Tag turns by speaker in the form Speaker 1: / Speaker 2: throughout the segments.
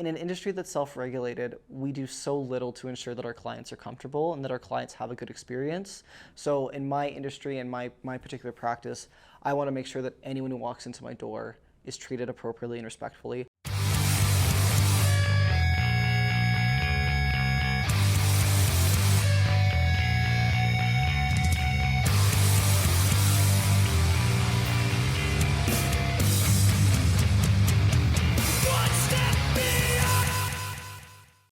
Speaker 1: In an industry that's self-regulated, we do so little to ensure that our clients are comfortable and that our clients have a good experience. So in my industry and my particular practice, I want to make sure that anyone who walks into my door is treated appropriately and respectfully.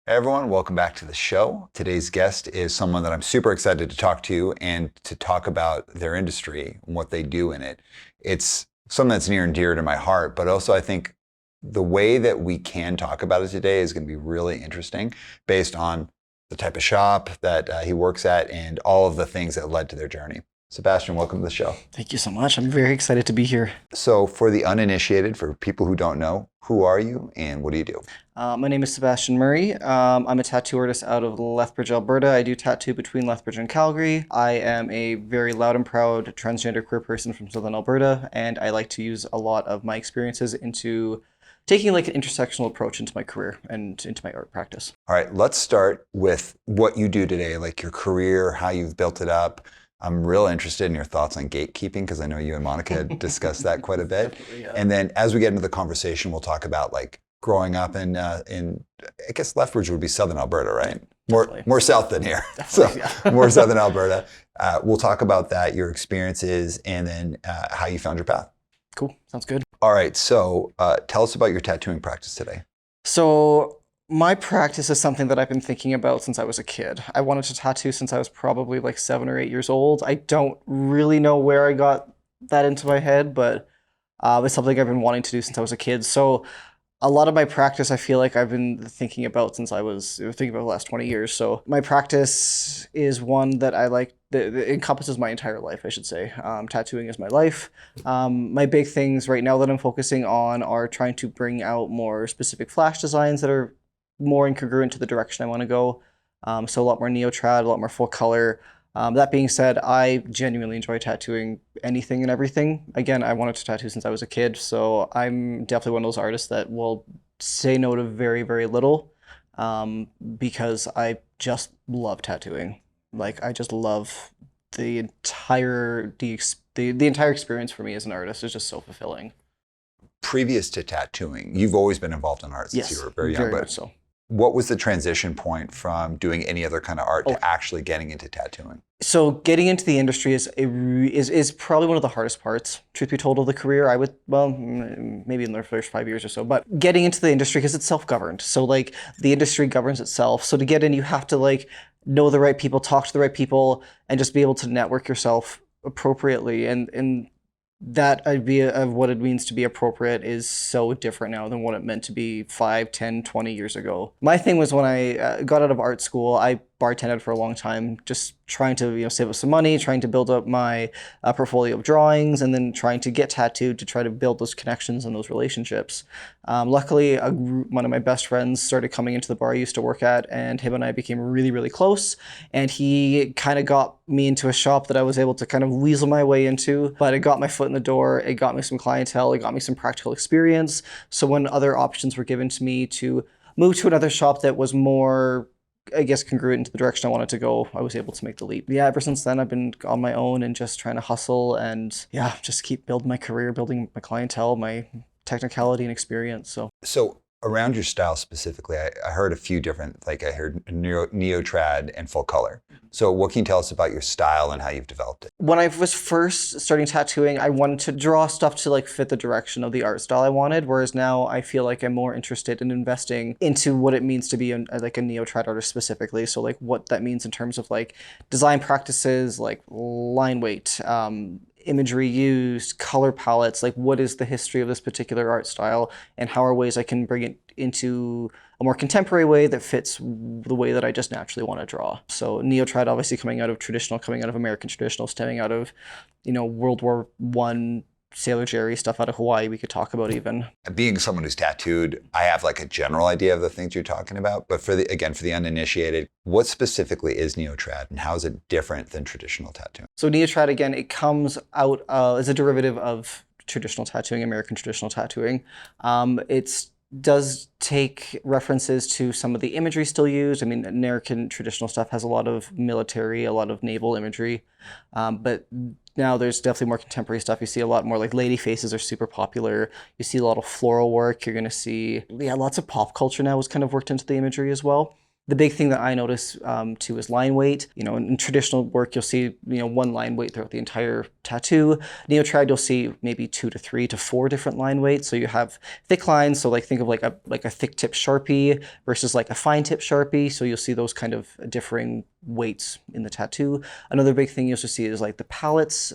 Speaker 2: Hey everyone, welcome back to the show. Today's guest is someone that I'm super excited to talk to and to talk about their industry and what they do in it. It's something that's near and dear to my heart, but also I think the way that we can talk about it today is going to be really interesting based on the type of shop that he works at and all of the things that led to their journey. Sebastian, welcome to the show.
Speaker 1: Thank you so much. I'm very excited to be here.
Speaker 2: So for the uninitiated, for people who don't know, who are you and what do you do?
Speaker 1: My name is Sebastian Murray. I'm a tattoo artist out of Lethbridge, Alberta. I do tattoo between Lethbridge and Calgary. I am a very loud and proud transgender queer person from Southern Alberta, and I like to use a lot of my experiences into taking like an intersectional approach into my career and into my art practice.
Speaker 2: All right, let's start with what you do today, like your career, how you've built it up. I'm real interested in your thoughts on gatekeeping because I know you and Monica discussed that quite a bit.
Speaker 1: Yeah.
Speaker 2: And then as we get into the conversation, we'll talk about like growing up in I guess Lethbridge would be Southern Alberta, right? More south than here.
Speaker 1: Definitely,
Speaker 2: So
Speaker 1: yeah.
Speaker 2: more Southern Alberta. We'll talk about that, your experiences, and then how you found your path.
Speaker 1: Cool. Sounds good.
Speaker 2: All right, so tell us about your tattooing practice today.
Speaker 1: So my practice is something that I've been thinking about since I was a kid. I wanted to tattoo since I was probably like 7 or 8 years old. I don't really know where I got that into my head, but it's something I've been wanting to do since I was a kid. So a lot of my practice, I feel like I've been thinking about since I was thinking about the last 20 years. So my practice is one that I like, that encompasses my entire life, I should say. Tattooing is my life. My big things right now that I'm focusing on are trying to bring out more specific flash designs that are more incongruent to the direction I want to go. So a lot more neo-trad, a lot more full color. That being said, I genuinely enjoy tattooing anything and everything. Again, I wanted to tattoo since I was a kid, so I'm definitely one of those artists that will say no to very, very little because I just love tattooing. Like, I just love the entire experience for me as an artist is just so fulfilling.
Speaker 2: Previous to tattooing, you've always been involved in art since you were very young.
Speaker 1: Very much so.
Speaker 2: What was the transition point from doing any other kind of art to actually getting into tattooing?
Speaker 1: So getting into the industry is probably one of the hardest parts, truth be told, of the career. I would, well, maybe in the first 5 years or so, but getting into the industry because it's self-governed. So like the industry governs itself. So to get in, you have to like know the right people, talk to the right people, and just be able to network yourself appropriately. And that idea of what it means to be appropriate is so different now than what it meant to be 5, 10, 20 years ago. My thing was when I got out of art school, I bartended for a long time, just trying to save up some money, trying to build up my portfolio of drawings, and then trying to get tattooed to try to build those connections and those relationships. Luckily, one of my best friends started coming into the bar I used to work at, and him and I became really, really close. And he kind of got me into a shop that I was able to kind of weasel my way into, but it got my foot in the door, it got me some clientele, it got me some practical experience. So when other options were given to me to move to another shop that was more, I guess, congruent into the direction I wanted to go, I was able to make the leap. Yeah, ever since then, I've been on my own and just trying to hustle and yeah, just keep building my career, building my clientele, my technicality and experience. So
Speaker 2: around your style specifically, I heard a few different, like I heard neo-trad and full color. So what can you tell us about your style and how you've developed it?
Speaker 1: When I was first starting tattooing, I wanted to draw stuff to like fit the direction of the art style I wanted, whereas now I feel like I'm more interested in investing into what it means to be like a neo-trad artist specifically. So like what that means in terms of like design practices, like line weight, imagery used, color palettes, like what is the history of this particular art style and how are ways I can bring it into a more contemporary way that fits the way that I just naturally want to draw. So neo-trad obviously coming out of traditional, coming out of American traditional, stemming out of, World War I, Sailor Jerry, stuff out of Hawaii we could talk about even.
Speaker 2: Being someone who's tattooed, I have like a general idea of the things you're talking about, but for the uninitiated, what specifically is neo-trad and how is it different than traditional tattooing?
Speaker 1: So neo-trad, again, it comes out as a derivative of traditional tattooing, American traditional tattooing. It does take references to some of the imagery still used. I mean, American traditional stuff has a lot of military, a lot of naval imagery, but now there's definitely more contemporary stuff. You see a lot more like lady faces are super popular. You see a lot of floral work. You're going to see, lots of pop culture now is kind of worked into the imagery as well. The big thing that I notice too is line weight. In traditional work, you'll see one line weight throughout the entire tattoo. Neo-trad, you'll see maybe 2 to 3 to 4 different line weights. So you have thick lines. So like think of like a thick tip Sharpie versus like a fine tip Sharpie. So you'll see those kind of differing weights in the tattoo. Another big thing you'll also see is like the palettes.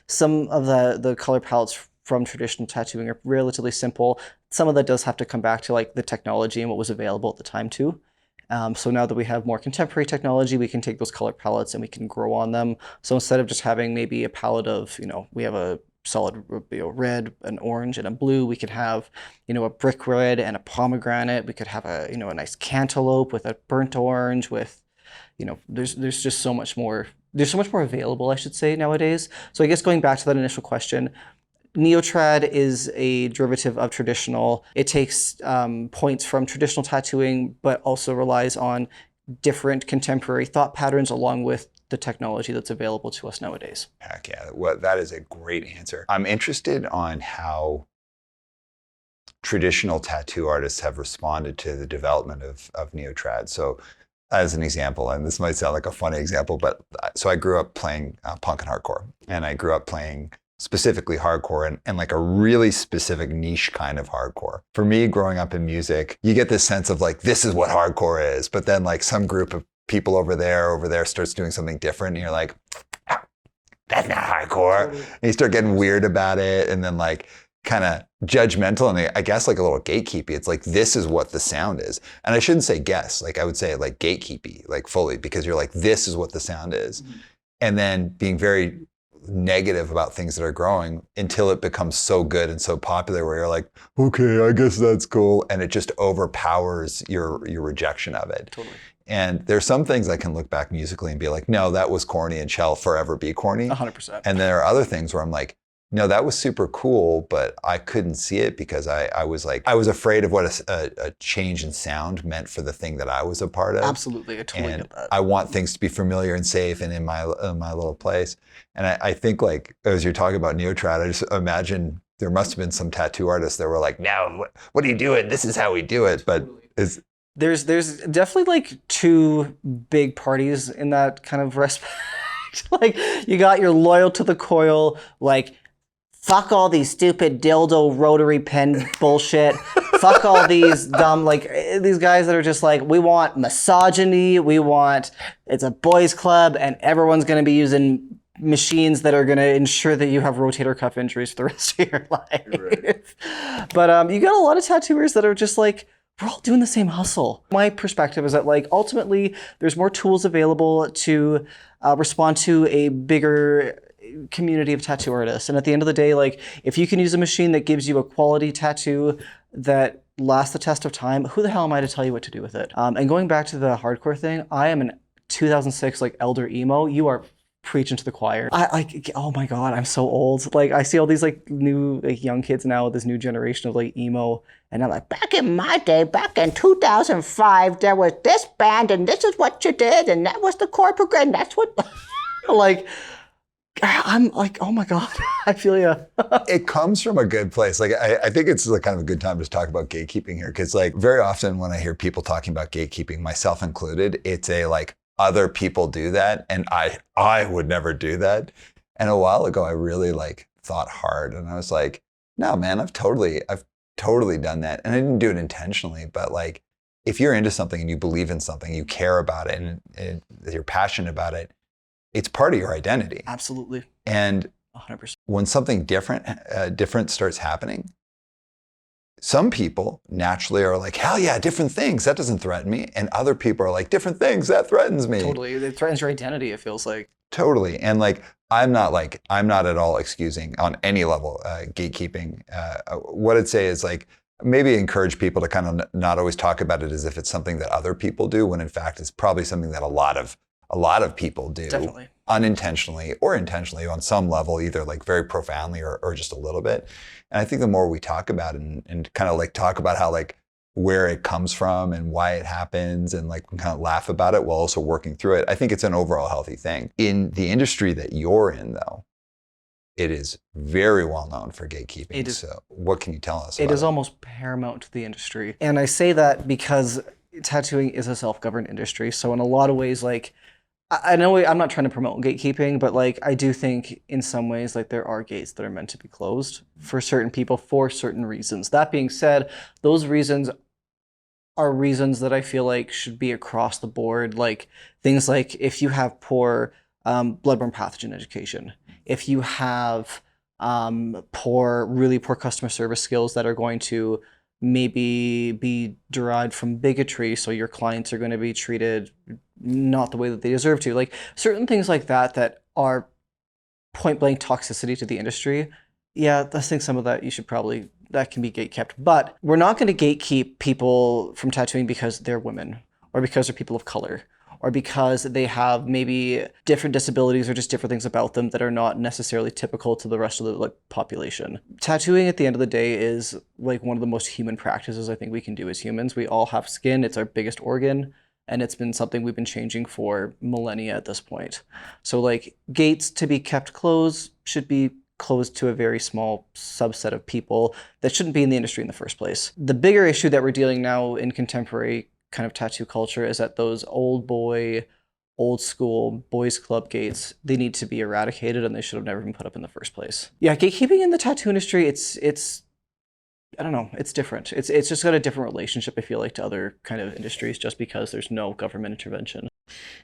Speaker 1: Some of the color palettes from traditional tattooing are relatively simple. Some of that does have to come back to like the technology and what was available at the time too. So now that we have more contemporary technology, we can take those color palettes and we can grow on them. So instead of just having maybe a palette of, we have a solid red, an orange, and a blue, we could have, a brick red and a pomegranate. We could have a, a nice cantaloupe with a burnt orange with, there's just so much more. There's so much more available, I should say, nowadays. So I guess going back to that initial question, Neo-trad is a derivative of traditional. It takes points from traditional tattooing, but also relies on different contemporary thought patterns along with the technology that's available to us nowadays.
Speaker 2: Heck yeah, well, that is a great answer. I'm interested on how traditional tattoo artists have responded to the development of Neo-trad. So as an example, and this might sound like a funny example, but so I grew up playing punk and hardcore, and I grew up playing specifically hardcore and like a really specific niche kind of hardcore. For me, growing up in music, you get this sense of like, this is what hardcore is. But then like some group of people over there starts doing something different. And you're like, ah, that's not hardcore. And you start getting weird about it. And then like kind of judgmental. And I guess like a little gatekeepy. It's like, this is what the sound is. And I shouldn't say guess, like I would say like gatekeepy, like fully, because you're like, this is what the sound is. Mm-hmm. And then being very negative about things that are growing until it becomes so good and so popular where you're like, okay, I guess that's cool. And it just overpowers your rejection of it.
Speaker 1: Totally.
Speaker 2: And there's some things I can look back musically and be like, no, that was corny and shall forever be corny.
Speaker 1: 100%.
Speaker 2: And there are other things where I'm like, no, that was super cool, but I couldn't see it because I was afraid of what a change in sound meant for the thing that I was a part of.
Speaker 1: Absolutely, I totally
Speaker 2: and
Speaker 1: get that.
Speaker 2: I want things to be familiar and safe and in my little place. And I think like, as you're talking about Neo-trad, I just imagine there must have been some tattoo artists that were like, no, what are you doing? This is how we do it. But
Speaker 1: there's definitely like two big parties in that kind of respect. Like you got your loyal to the coil, like, fuck all these stupid dildo rotary pen bullshit. Fuck all these dumb, like, these guys that are just like, we want misogyny, it's a boys club, and everyone's going to be using machines that are going to ensure that you have rotator cuff injuries for the rest of your life. Right. But you got a lot of tattooers that are just like, we're all doing the same hustle. My perspective is that like, ultimately, there's more tools available to respond to a bigger community of tattoo artists. And at the end of the day, like if you can use a machine that gives you a quality tattoo that lasts the test of time, who the hell am I to tell you what to do with it? And going back to the hardcore thing, I am an 2006 like elder emo. You are preaching to the choir. I like, oh my God, I'm so old. Like I see all these like new like young kids now, this new generation of like emo. And I'm like, back in my day, back in 2005, there was this band and this is what you did. And that was the chord progression. That's what, like, I'm like, oh my God, I feel you.
Speaker 2: It comes from a good place. Like, I think it's like kind of a good time to talk about gatekeeping here. Cause like very often when I hear people talking about gatekeeping, myself included, it's a like, other people do that. And I would never do that. And a while ago, I really like thought hard and I was like, no, man, I've totally done that. And I didn't do it intentionally, but like, if you're into something and you believe in something, you care about it and you're passionate about it, it's part of your identity.
Speaker 1: Absolutely.
Speaker 2: And
Speaker 1: 100%.
Speaker 2: When something different starts happening, some people naturally are like, hell yeah, different things, that doesn't threaten me. And other people are like, different things, that threatens me.
Speaker 1: Totally. It threatens your identity, it feels like.
Speaker 2: Totally. And like, I'm not at all excusing on any level gatekeeping. What I'd say is like, maybe encourage people to kind of not always talk about it as if it's something that other people do, when in fact it's probably something that a lot of people do.
Speaker 1: Definitely.
Speaker 2: Unintentionally or intentionally on some level, either like very profoundly or just a little bit. And I think the more we talk about it and kind of like talk about how like where it comes from and why it happens and like kind of laugh about it while also working through it. I think it's an overall healthy thing. In the industry that you're in, though, it is very well known for gatekeeping.
Speaker 1: It is.
Speaker 2: So what can you tell us
Speaker 1: It
Speaker 2: about
Speaker 1: is almost paramount to the industry. And I say that because tattooing is a self-governed industry. So in a lot of ways, like, I know I'm not trying to promote gatekeeping, but like I do think in some ways like there are gates that are meant to be closed for certain people for certain reasons. That being said, those reasons are reasons that I feel like should be across the board. Like things like if you have poor bloodborne pathogen education, if you have really poor customer service skills that are going to maybe be derived from bigotry, so your clients are going to be treated not the way that they deserve to. Like certain things like that that are point blank toxicity to the industry. Yeah, I think some of that that can be gatekept. But we're not going to gatekeep people from tattooing because they're women or because they're people of color or because they have maybe different disabilities or just different things about them that are not necessarily typical to the rest of the population. Tattooing at the end of the day is like one of the most human practices I think we can do as humans. We all have skin. It's our biggest organ. And it's been something we've been changing for millennia at this point. So like gates to be kept closed should be closed to a very small subset of people that shouldn't be in the industry in the first place. The bigger issue that we're dealing now in contemporary kind of tattoo culture is that those old school boys club gates, they need to be eradicated and they should have never been put up in the first place. Yeah, gatekeeping in the tattoo industry, it's I don't know, it's different. It's just got a different relationship, I feel like, to other kind of industries just because there's no government intervention.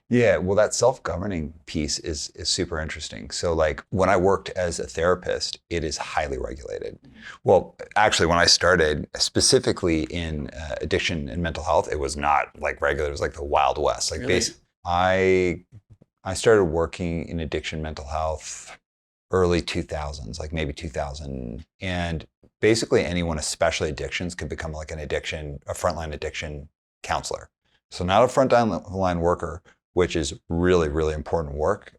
Speaker 2: Yeah, well, that self-governing piece is super interesting. So like when I worked as a therapist, it is highly regulated. Well, actually, when I started specifically in addiction and mental health, it was not like regulated. It was like the Wild West. Like
Speaker 1: Really?
Speaker 2: I started working in addiction mental health early 2000s, like maybe 2000. And basically anyone, especially addictions, could become like a frontline addiction counselor. So not a frontline worker, which is really, really important work.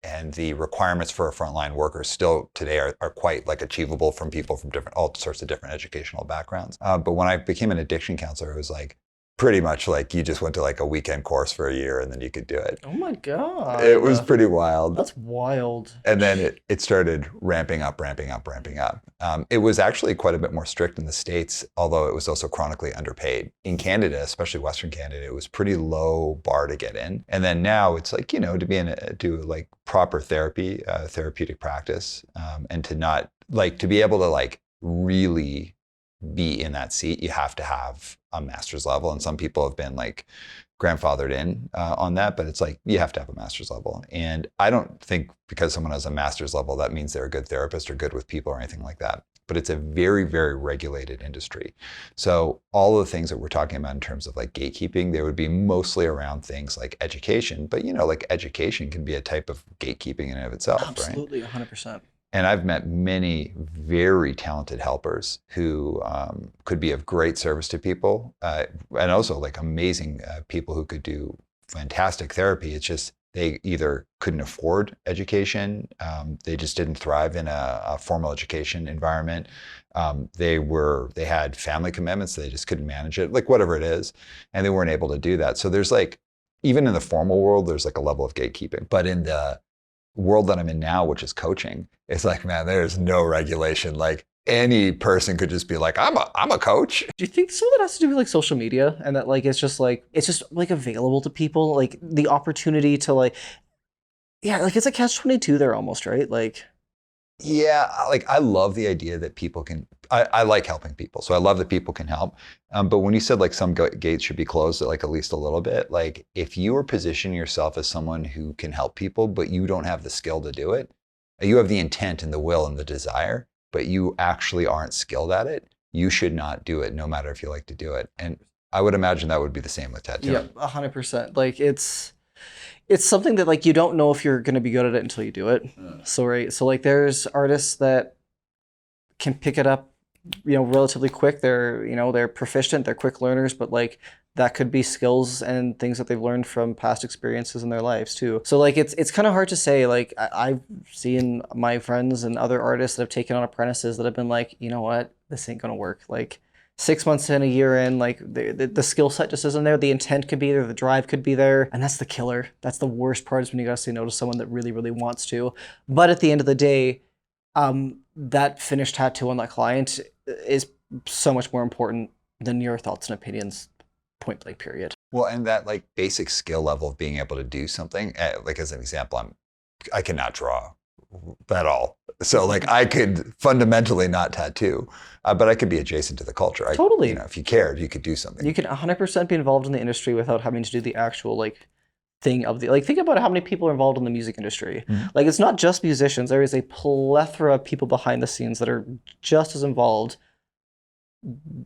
Speaker 2: And the requirements for a frontline worker still today are quite like achievable from people from all sorts of different educational backgrounds. But when I became an addiction counselor, it was like pretty much like you just went to like a weekend course for a year and then you could do it.
Speaker 1: Oh my God.
Speaker 2: It was pretty wild.
Speaker 1: That's wild.
Speaker 2: And then it started ramping up. It was actually quite a bit more strict in the States, although it was also chronically underpaid. In Canada, especially Western Canada, it was pretty low bar to get in. And then now it's like, do like proper therapy, therapeutic practice, and to be able to like really be in that seat, you have to have a master's level. And some people have been like grandfathered in on that, but it's like you have to have a master's level. And I don't think because someone has a master's level, that means they're a good therapist or good with people or anything like that. But it's a very, very regulated industry. So all of the things that we're talking about in terms of like gatekeeping, they would be mostly around things like education. But like education can be a type of gatekeeping in and of itself,
Speaker 1: Absolutely,
Speaker 2: right?
Speaker 1: 100%.
Speaker 2: And I've met many very talented helpers who could be of great service to people, and also like amazing people who could do fantastic therapy. It's just they either couldn't afford education, they just didn't thrive in a formal education environment. They had family commitments, they just couldn't manage it, like whatever it is, and they weren't able to do that. So there's like, even in the formal world, there's like a level of gatekeeping. But in the world that I'm in now, which is coaching, it's like, man, there's no regulation. Like any person could just be like, I'm a coach.
Speaker 1: Do you think some of that has to do with like social media and that like it's just like available to people, like the opportunity to like, yeah, like it's a catch-22 there almost, right? Like,
Speaker 2: yeah, like I love the idea that people can, I like helping people. So I love that people can help. But when you said like some gates should be closed at least a little bit, like if you are positioning yourself as someone who can help people, but you don't have the skill to do it, you have the intent and the will and the desire, but you actually aren't skilled at it, you should not do it, no matter if you like to do it. And I would imagine that would be the same with tattooing.
Speaker 1: yeah, 100%. Like it's something that like you don't know if you're going to be good at it until you do it. So like there's artists that can pick it up, relatively quick. They're proficient, they're quick learners, but like that could be skills and things that they've learned from past experiences in their lives too. So like it's kind of hard to say. Like I've seen my friends and other artists that have taken on apprentices that have been like, you know what, this ain't gonna work. Like 6 months in, a year in, like the skill set just isn't there. The intent could be there, the drive could be there, and that's the killer. That's the worst part, is when you gotta say no to someone that really, really wants to. But at the end of the day, that finished tattoo on that client is so much more important than your thoughts and opinions, point blank, period.
Speaker 2: Well, and that like basic skill level of being able to do something, like as an example, I cannot draw at all. So like I could fundamentally not tattoo, but I could be adjacent to the culture.
Speaker 1: Totally.
Speaker 2: You know, if you cared, you could do something.
Speaker 1: You can 100% be involved in the industry without having to do the actual like thing of the, like, think about how many people are involved in the music industry. Like, it's not just musicians. There is a plethora of people behind the scenes that are just as involved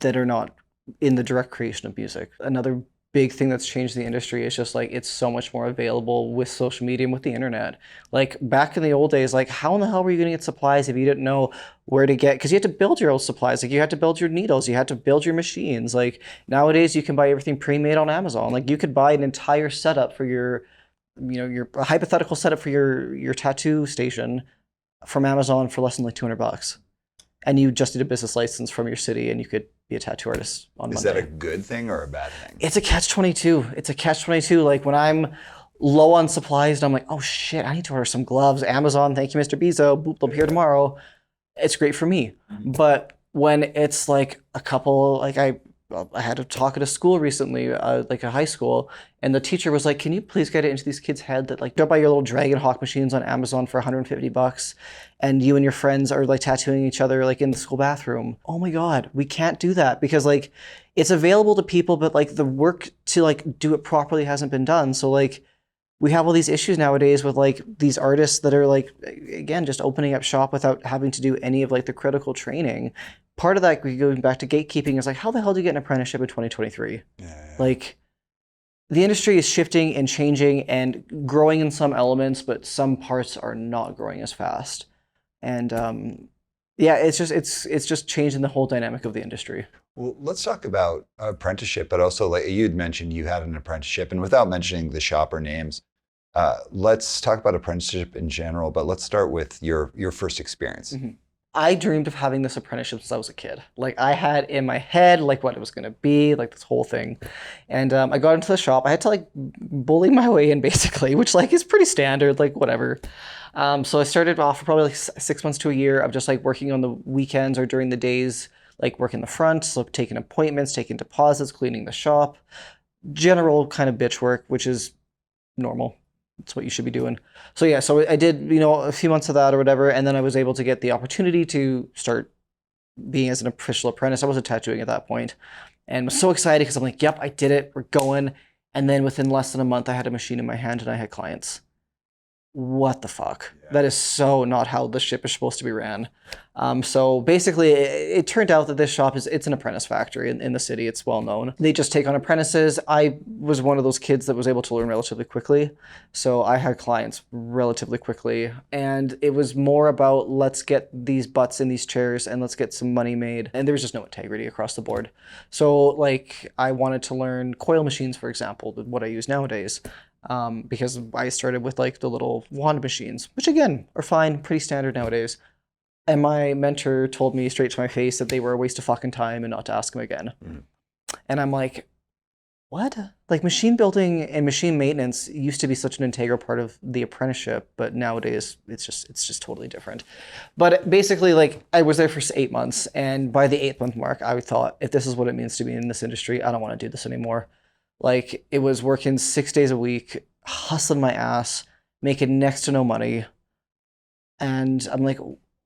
Speaker 1: that are not in the direct creation of music. Another big thing that's changed the industry is just like it's so much more available with social media and with the internet. Like back in the old days, like how in the hell were you going to get supplies if you didn't know where to get, because you had to build your own supplies. Like you had to build your needles, you had to build your machines. Like nowadays you can buy everything pre-made on Amazon. Like you could buy an entire setup for your, you know, your hypothetical setup for your tattoo station from Amazon for less than like $200. And you just need a business license from your city and you could be a tattoo artist on Monday.
Speaker 2: Is that a good thing or a bad thing?
Speaker 1: It's a catch-22. It's a catch-22. Like when I'm low on supplies and I'm like, oh shit, I need to order some gloves. Amazon, thank you, Mr. Bezos. Boop, they'll be here tomorrow. It's great for me. But when it's like a couple, like I had a talk at a school recently, like a high school, and the teacher was like, can you please get it into these kids' head that like, go buy your little Dragon Hawk machines on Amazon for $150 and you and your friends are like tattooing each other like in the school bathroom. Oh my God, we can't do that because like it's available to people, but like the work to like do it properly hasn't been done. So like we have all these issues nowadays with like these artists that are like, again, just opening up shop without having to do any of like the critical training. Part of that, going back to gatekeeping, is like, how the hell do you get an apprenticeship in 2023?
Speaker 2: Yeah.
Speaker 1: Like, the industry is shifting and changing and growing in some elements, but some parts are not growing as fast. And yeah, it's just changing the whole dynamic of the industry.
Speaker 2: Well, let's talk about apprenticeship, but also like you'd mentioned you had an apprenticeship, and without mentioning the shop or names, let's talk about apprenticeship in general, but let's start with your first experience.
Speaker 1: Mm-hmm. I dreamed of having this apprenticeship since I was a kid. Like I had in my head like what it was gonna be, like this whole thing. And I got into the shop. I had to like bully my way in basically, which like is pretty standard, like whatever. So I started off for probably like 6 months to a year of just like working on the weekends or during the days, like working the front, so taking appointments, taking deposits, cleaning the shop, general kind of bitch work, which is normal. It's what you should be doing. So yeah, so I did, you know, a few months of that or whatever, and then I was able to get the opportunity to start being as an official apprentice. I wasn't tattooing at that point, and was so excited because I'm like, yep, I did it, we're going. And then within less than a month, I had a machine in my hand and I had clients. What the fuck? Yeah. That is so not how the ship is supposed to be ran. So basically, it turned out that this shop it's an apprentice factory in the city. It's well known. They just take on apprentices. I was one of those kids that was able to learn relatively quickly. So I had clients relatively quickly. And it was more about let's get these butts in these chairs and let's get some money made. And there was just no integrity across the board. So like I wanted to learn coil machines, for example, what I use nowadays. Because I started with like the little wand machines, which again are fine, pretty standard nowadays. And my mentor told me straight to my face that they were a waste of fucking time and not to ask him again. Mm-hmm. And I'm like, what? Like machine building and machine maintenance used to be such an integral part of the apprenticeship, but nowadays it's just totally different. But basically, like I was there for 8 months, and by the 8th month mark, I thought, if this is what it means to be in this industry, I don't want to do this anymore. Like it was working 6 days a week, hustling my ass, making next to no money. And I'm like,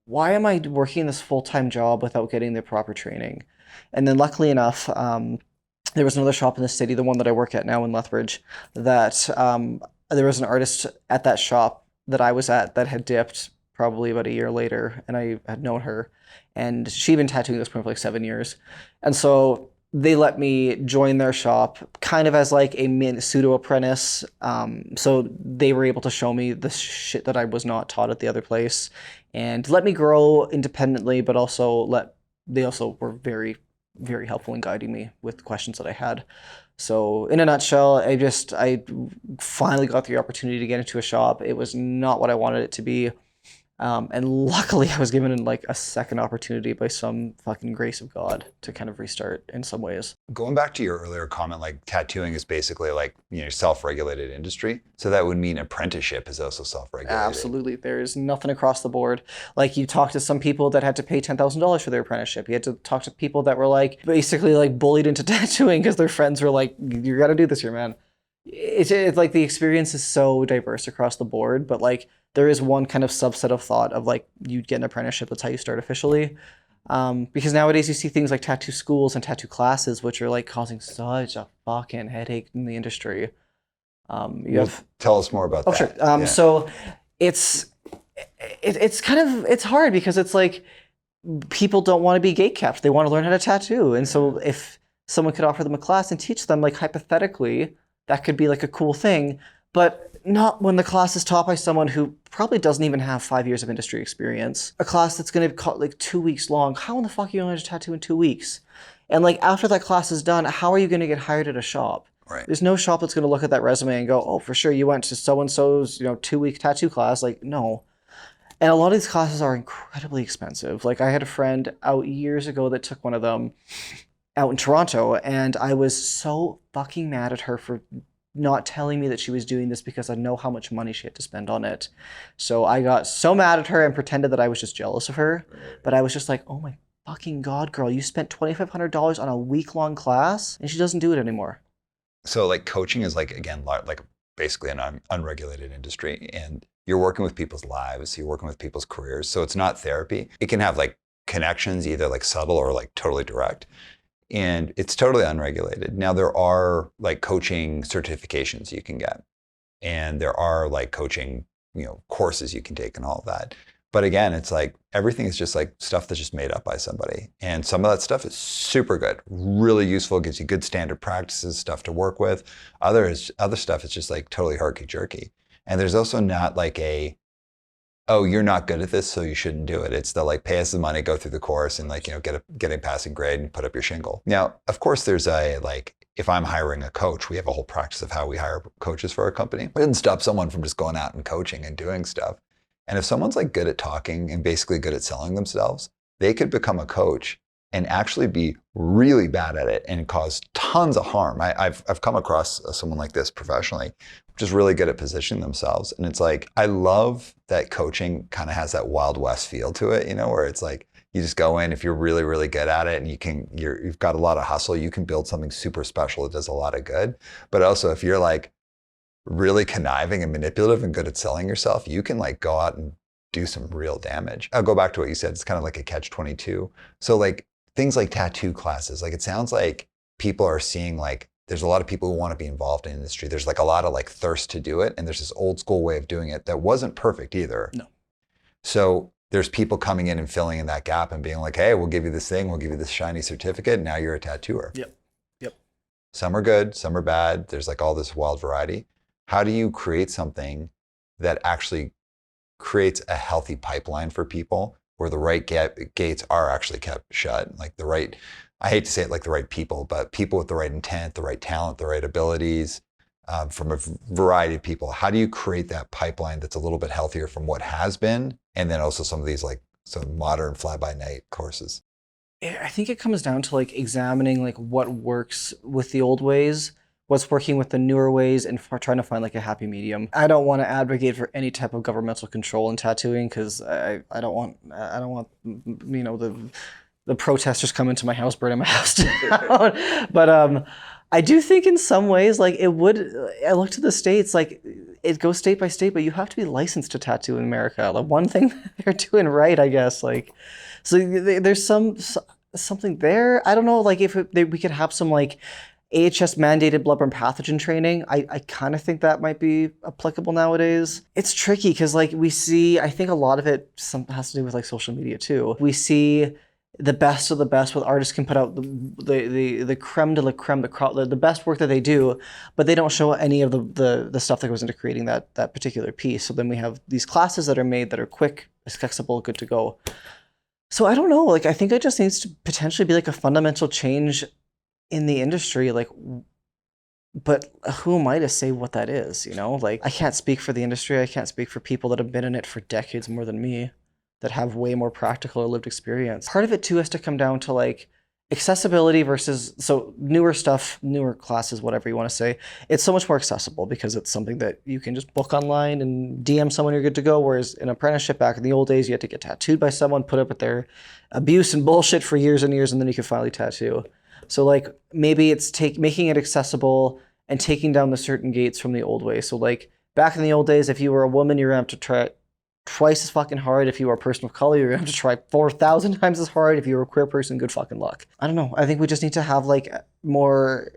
Speaker 1: why am I working this full-time job without getting the proper training? And then luckily enough, there was another shop in the city, the one that I work at now in Lethbridge, that there was an artist at that shop that I was at that had dipped probably about a year later, and I had known her. And she'd been tattooing at this point for like 7 years. And so they let me join their shop kind of as like a pseudo apprentice. So they were able to show me the shit that I was not taught at the other place and let me grow independently, but they also were very, very helpful in guiding me with questions that I had. So in a nutshell, I finally got the opportunity to get into a shop. It was not what I wanted it to be. And luckily I was given like a second opportunity by some fucking grace of God to kind of restart in some ways.
Speaker 2: Going back to your earlier comment, like tattooing is basically like, self-regulated industry. So that would mean apprenticeship is also self-regulated.
Speaker 1: Absolutely. There's nothing across the board. Like you talk to some people that had to pay $10,000 for their apprenticeship. You had to talk to people that were like basically like bullied into tattooing because their friends were like, you got to do this here, man. It's like the experience is so diverse across the board, but like there is one kind of subset of thought of like you'd get an apprenticeship. That's how you start officially. Because nowadays you see things like tattoo schools and tattoo classes, which are like causing such a fucking headache in the industry.
Speaker 2: Tell us more about that.
Speaker 1: Sure. So it's kind of, it's hard because it's like people don't want to be gatekept. They want to learn how to tattoo. And so if someone could offer them a class and teach them, like hypothetically, that could be like a cool thing, but not when the class is taught by someone who probably doesn't even have 5 years of industry experience. A class that's going to be like 2 weeks long. How in the fuck are you going to tattoo in 2 weeks? And like after that class is done, how are you going to get hired at a shop?
Speaker 2: Right.
Speaker 1: There's no shop that's going to look at that resume and go, oh, for sure, you went to so-and-so's 2-week tattoo class. Like, no. And a lot of these classes are incredibly expensive. Like I had a friend out years ago that took one of them out in Toronto, and I was so fucking mad at her for not telling me that she was doing this because I know how much money she had to spend on it. So I got so mad at her and pretended that I was just jealous of her. But I was just like, oh my fucking God, girl, you spent $2,500 on a week-long class and she doesn't do it anymore.
Speaker 2: So like coaching is like, again, like basically an unregulated industry, and you're working with people's lives, you're working with people's careers. So it's not therapy. It can have like connections, either like subtle or like totally direct. And it's totally unregulated. Now there are like coaching certifications you can get, and there are like coaching, courses you can take and all of that. But again, it's like everything is just like stuff that's just made up by somebody. And some of that stuff is super good, really useful, gives you good standard practices, stuff to work with. Other stuff is just like totally herky-jerky. And there's also not like oh, you're not good at this, so you shouldn't do it. It's the like, pay us the money, go through the course, and like, get a passing grade and put up your shingle. Now, of course, there's if I'm hiring a coach, we have a whole practice of how we hire coaches for our company. It doesn't stop someone from just going out and coaching and doing stuff. And if someone's like good at talking and basically good at selling themselves, they could become a coach and actually be really bad at it and cause tons of harm. I've come across someone like this professionally, just really good at positioning themselves. And it's like, I love that coaching kind of has that Wild West feel to it, where it's like, you just go in, if you're really, really good at it and you've got a lot of hustle, you can build something super special that does a lot of good. But also if you're like really conniving and manipulative and good at selling yourself, you can like go out and do some real damage. I'll go back to what you said. It's kind of like a catch-22. So like things like tattoo classes, like it sounds like people are seeing like, there's a lot of people who want to be involved in industry. There's like a lot of like thirst to do it. And there's this old school way of doing it that wasn't perfect either.
Speaker 1: No.
Speaker 2: So there's people coming in and filling in that gap and being like, hey, we'll give you this thing. We'll give you this shiny certificate. And now you're a tattooer.
Speaker 1: Yep.
Speaker 2: Some are good, some are bad. There's like all this wild variety. How do you create something that actually creates a healthy pipeline for people where the right gates are actually kept shut? Like I hate to say it like the right people, but people with the right intent, the right talent, the right abilities, from a variety of people. How do you create that pipeline that's a little bit healthier from what has been? And then also some of these like some modern fly-by-night courses.
Speaker 1: I think it comes down to like examining like what works with the old ways, what's working with the newer ways, and trying to find like a happy medium. I don't want to advocate for any type of governmental control in tattooing because I don't want the protesters coming to my house, burning my house down. But I do think in some ways like it would. I look to the states, like it goes state by state, but you have to be licensed to tattoo in America. Like one thing they're doing right, I guess. Like so there's something there. I don't know. Like if we could have some like AHS mandated bloodborne pathogen training. I kind of think that might be applicable nowadays. It's tricky because like we see, I think a lot of it has to do with like social media too. We see the best of the best with artists can put out the creme de la creme, the best work that they do, but they don't show any of the stuff that goes into creating that particular piece. So then we have these classes that are made that are quick, accessible, good to go. So I don't know, like I think it just needs to potentially be like a fundamental change in the industry. Like But who am I to say what that is, you know? Like, I can't speak for the industry. I can't speak for people that have been in it for decades more than me, that have way more practical or lived experience. Part of it too has to come down to like accessibility versus, so newer stuff, newer classes, whatever you want to say. It's so much more accessible because it's something that you can just book online and DM someone, you're good to go. Whereas an apprenticeship back in the old days, you had to get tattooed by someone, put up with their abuse and bullshit for years and years, and then you could finally tattoo. So like maybe it's making it accessible and taking down the certain gates from the old way. So like back in the old days, if you were a woman, you're gonna have to try twice as fucking hard. If you were a person of color, you're gonna have to try 4,000 times as hard. If you were a queer person, good fucking luck. I don't know. I think we just need to have like more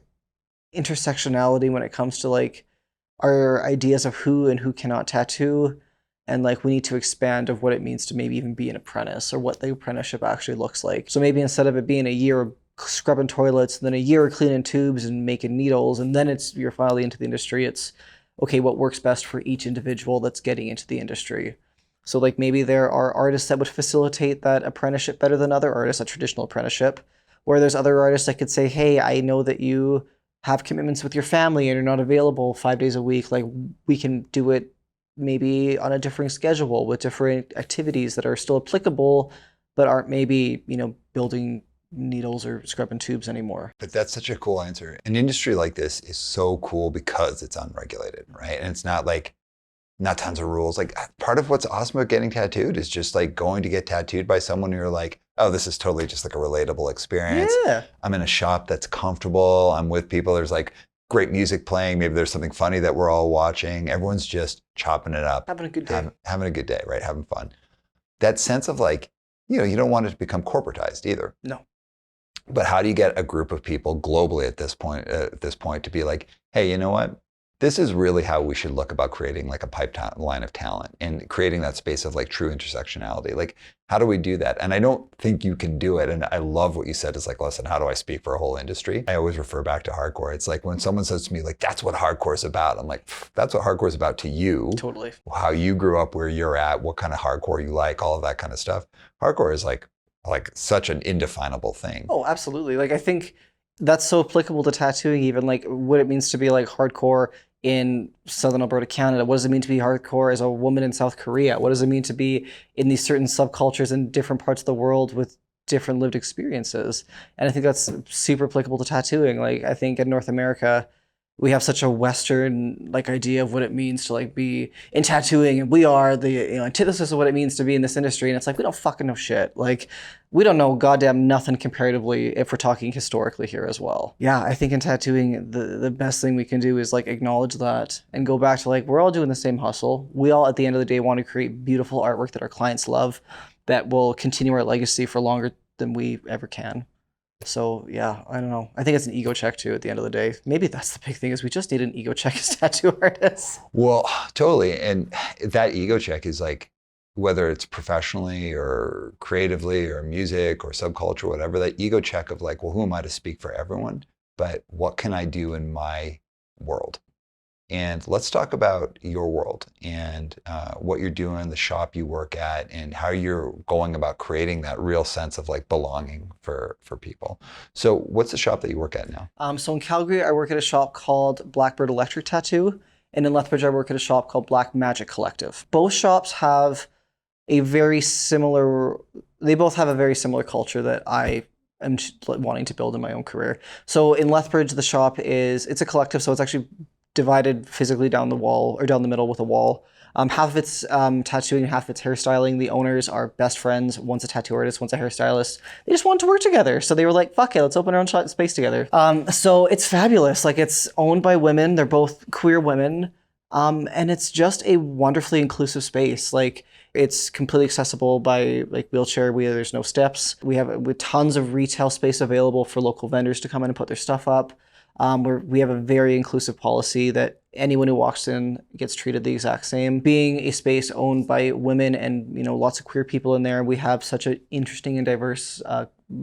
Speaker 1: intersectionality when it comes to like our ideas of who and who cannot tattoo. And like we need to expand of what it means to maybe even be an apprentice or what the apprenticeship actually looks like. So maybe instead of it being a year of scrubbing toilets, and then a year of cleaning tubes and making needles, and then you're finally into the industry, it's okay, what works best for each individual that's getting into the industry. So like maybe there are artists that would facilitate that apprenticeship better than other artists, a traditional apprenticeship, where there's other artists that could say, hey, I know that you have commitments with your family and you're not available 5 days a week. Like we can do it maybe on a different schedule with different activities that are still applicable, but aren't maybe, building needles or scrubbing tubes anymore.
Speaker 2: But that's such a cool answer. An industry like this is so cool because it's unregulated, right? And it's not tons of rules. Like part of what's awesome about getting tattooed is just like going to get tattooed by someone who you're like, oh, this is totally just like a relatable experience.
Speaker 1: Yeah.
Speaker 2: I'm in a shop that's comfortable. I'm with people. There's like great music playing. Maybe there's something funny that we're all watching. Everyone's just chopping it up.
Speaker 1: Having a good day.
Speaker 2: Having a good day, right? Having fun. That sense of like, you don't want it to become corporatized either.
Speaker 1: No.
Speaker 2: But how do you get a group of people globally at this point to be like, hey, you know what? This is really how we should look about creating like a pipeline of talent and creating that space of like true intersectionality. Like, how do we do that? And I don't think you can do it. And I love what you said is like, listen, how do I speak for a whole industry? I always refer back to hardcore. It's like when someone says to me, like, that's what hardcore is about. I'm like, that's what hardcore is about to you.
Speaker 1: Totally.
Speaker 2: How you grew up, where you're at, what kind of hardcore you like, all of that kind of stuff. Hardcore is like such an indefinable thing.
Speaker 1: Oh, absolutely. Like I think that's so applicable to tattooing, even like what it means to be like hardcore in Southern Alberta, Canada. What does it mean to be hardcore as a woman in South Korea? What does it mean to be in these certain subcultures in different parts of the world with different lived experiences? And I think that's super applicable to tattooing. Like I think in North America, we have such a Western like idea of what it means to like be in tattooing, and we are the antithesis of what it means to be in this industry. And it's like we don't fucking know shit. Like we don't know goddamn nothing comparatively if we're talking historically here as well. Yeah, I think in tattooing the best thing we can do is like acknowledge that and go back to like we're all doing the same hustle. We all at the end of the day want to create beautiful artwork that our clients love, that will continue our legacy for longer than we ever can. So yeah, I don't know. I think it's an ego check too at the end of the day. Maybe that's the big thing is we just need an ego check as tattoo artists.
Speaker 2: Well, totally. And that ego check is like, whether it's professionally or creatively or music or subculture, whatever, that ego check of like, well, who am I to speak for everyone? But what can I do in my world? And let's talk about your world and what you're doing, the shop you work at, and how you're going about creating that real sense of like belonging for people. So what's the shop that you work at now?
Speaker 1: So in Calgary, I work at a shop called Blackbird Electric Tattoo. And in Lethbridge, I work at a shop called Black Magic Collective. Both shops have they both have a very similar culture that I am wanting to build in my own career. So in Lethbridge, the shop it's a collective, so it's actually divided physically down the wall or down the middle with a wall. Half of it's tattooing, half of it's hairstyling. The owners are best friends. One's a tattoo artist, one's a hairstylist. They just wanted to work together. So they were like, fuck it, let's open our own space together. So it's fabulous. Like it's owned by women. They're both queer women. And it's just a wonderfully inclusive space. Like it's completely accessible by like wheelchair. There's no steps. We have tons of retail space available for local vendors to come in and put their stuff up. We have a very inclusive policy that anyone who walks in gets treated the exact same. Being a space owned by women and lots of queer people in there, we have such an interesting and diverse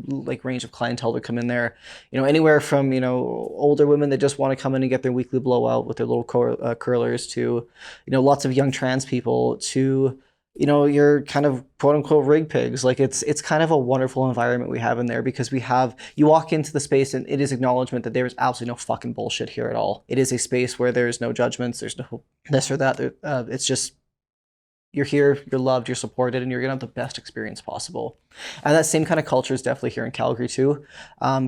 Speaker 1: like range of clientele to come in there. Anywhere from older women that just want to come in and get their weekly blowout with their little curlers to lots of young trans people to you're kind of quote unquote rig pigs. Like it's kind of a wonderful environment we have in there because you walk into the space and it is acknowledgement that there is absolutely no fucking bullshit here at all. It is a space where there's no judgments, there's no this or that. It's just you're here, you're loved, you're supported, and you're gonna have the best experience possible. And that same kind of culture is definitely here in Calgary too.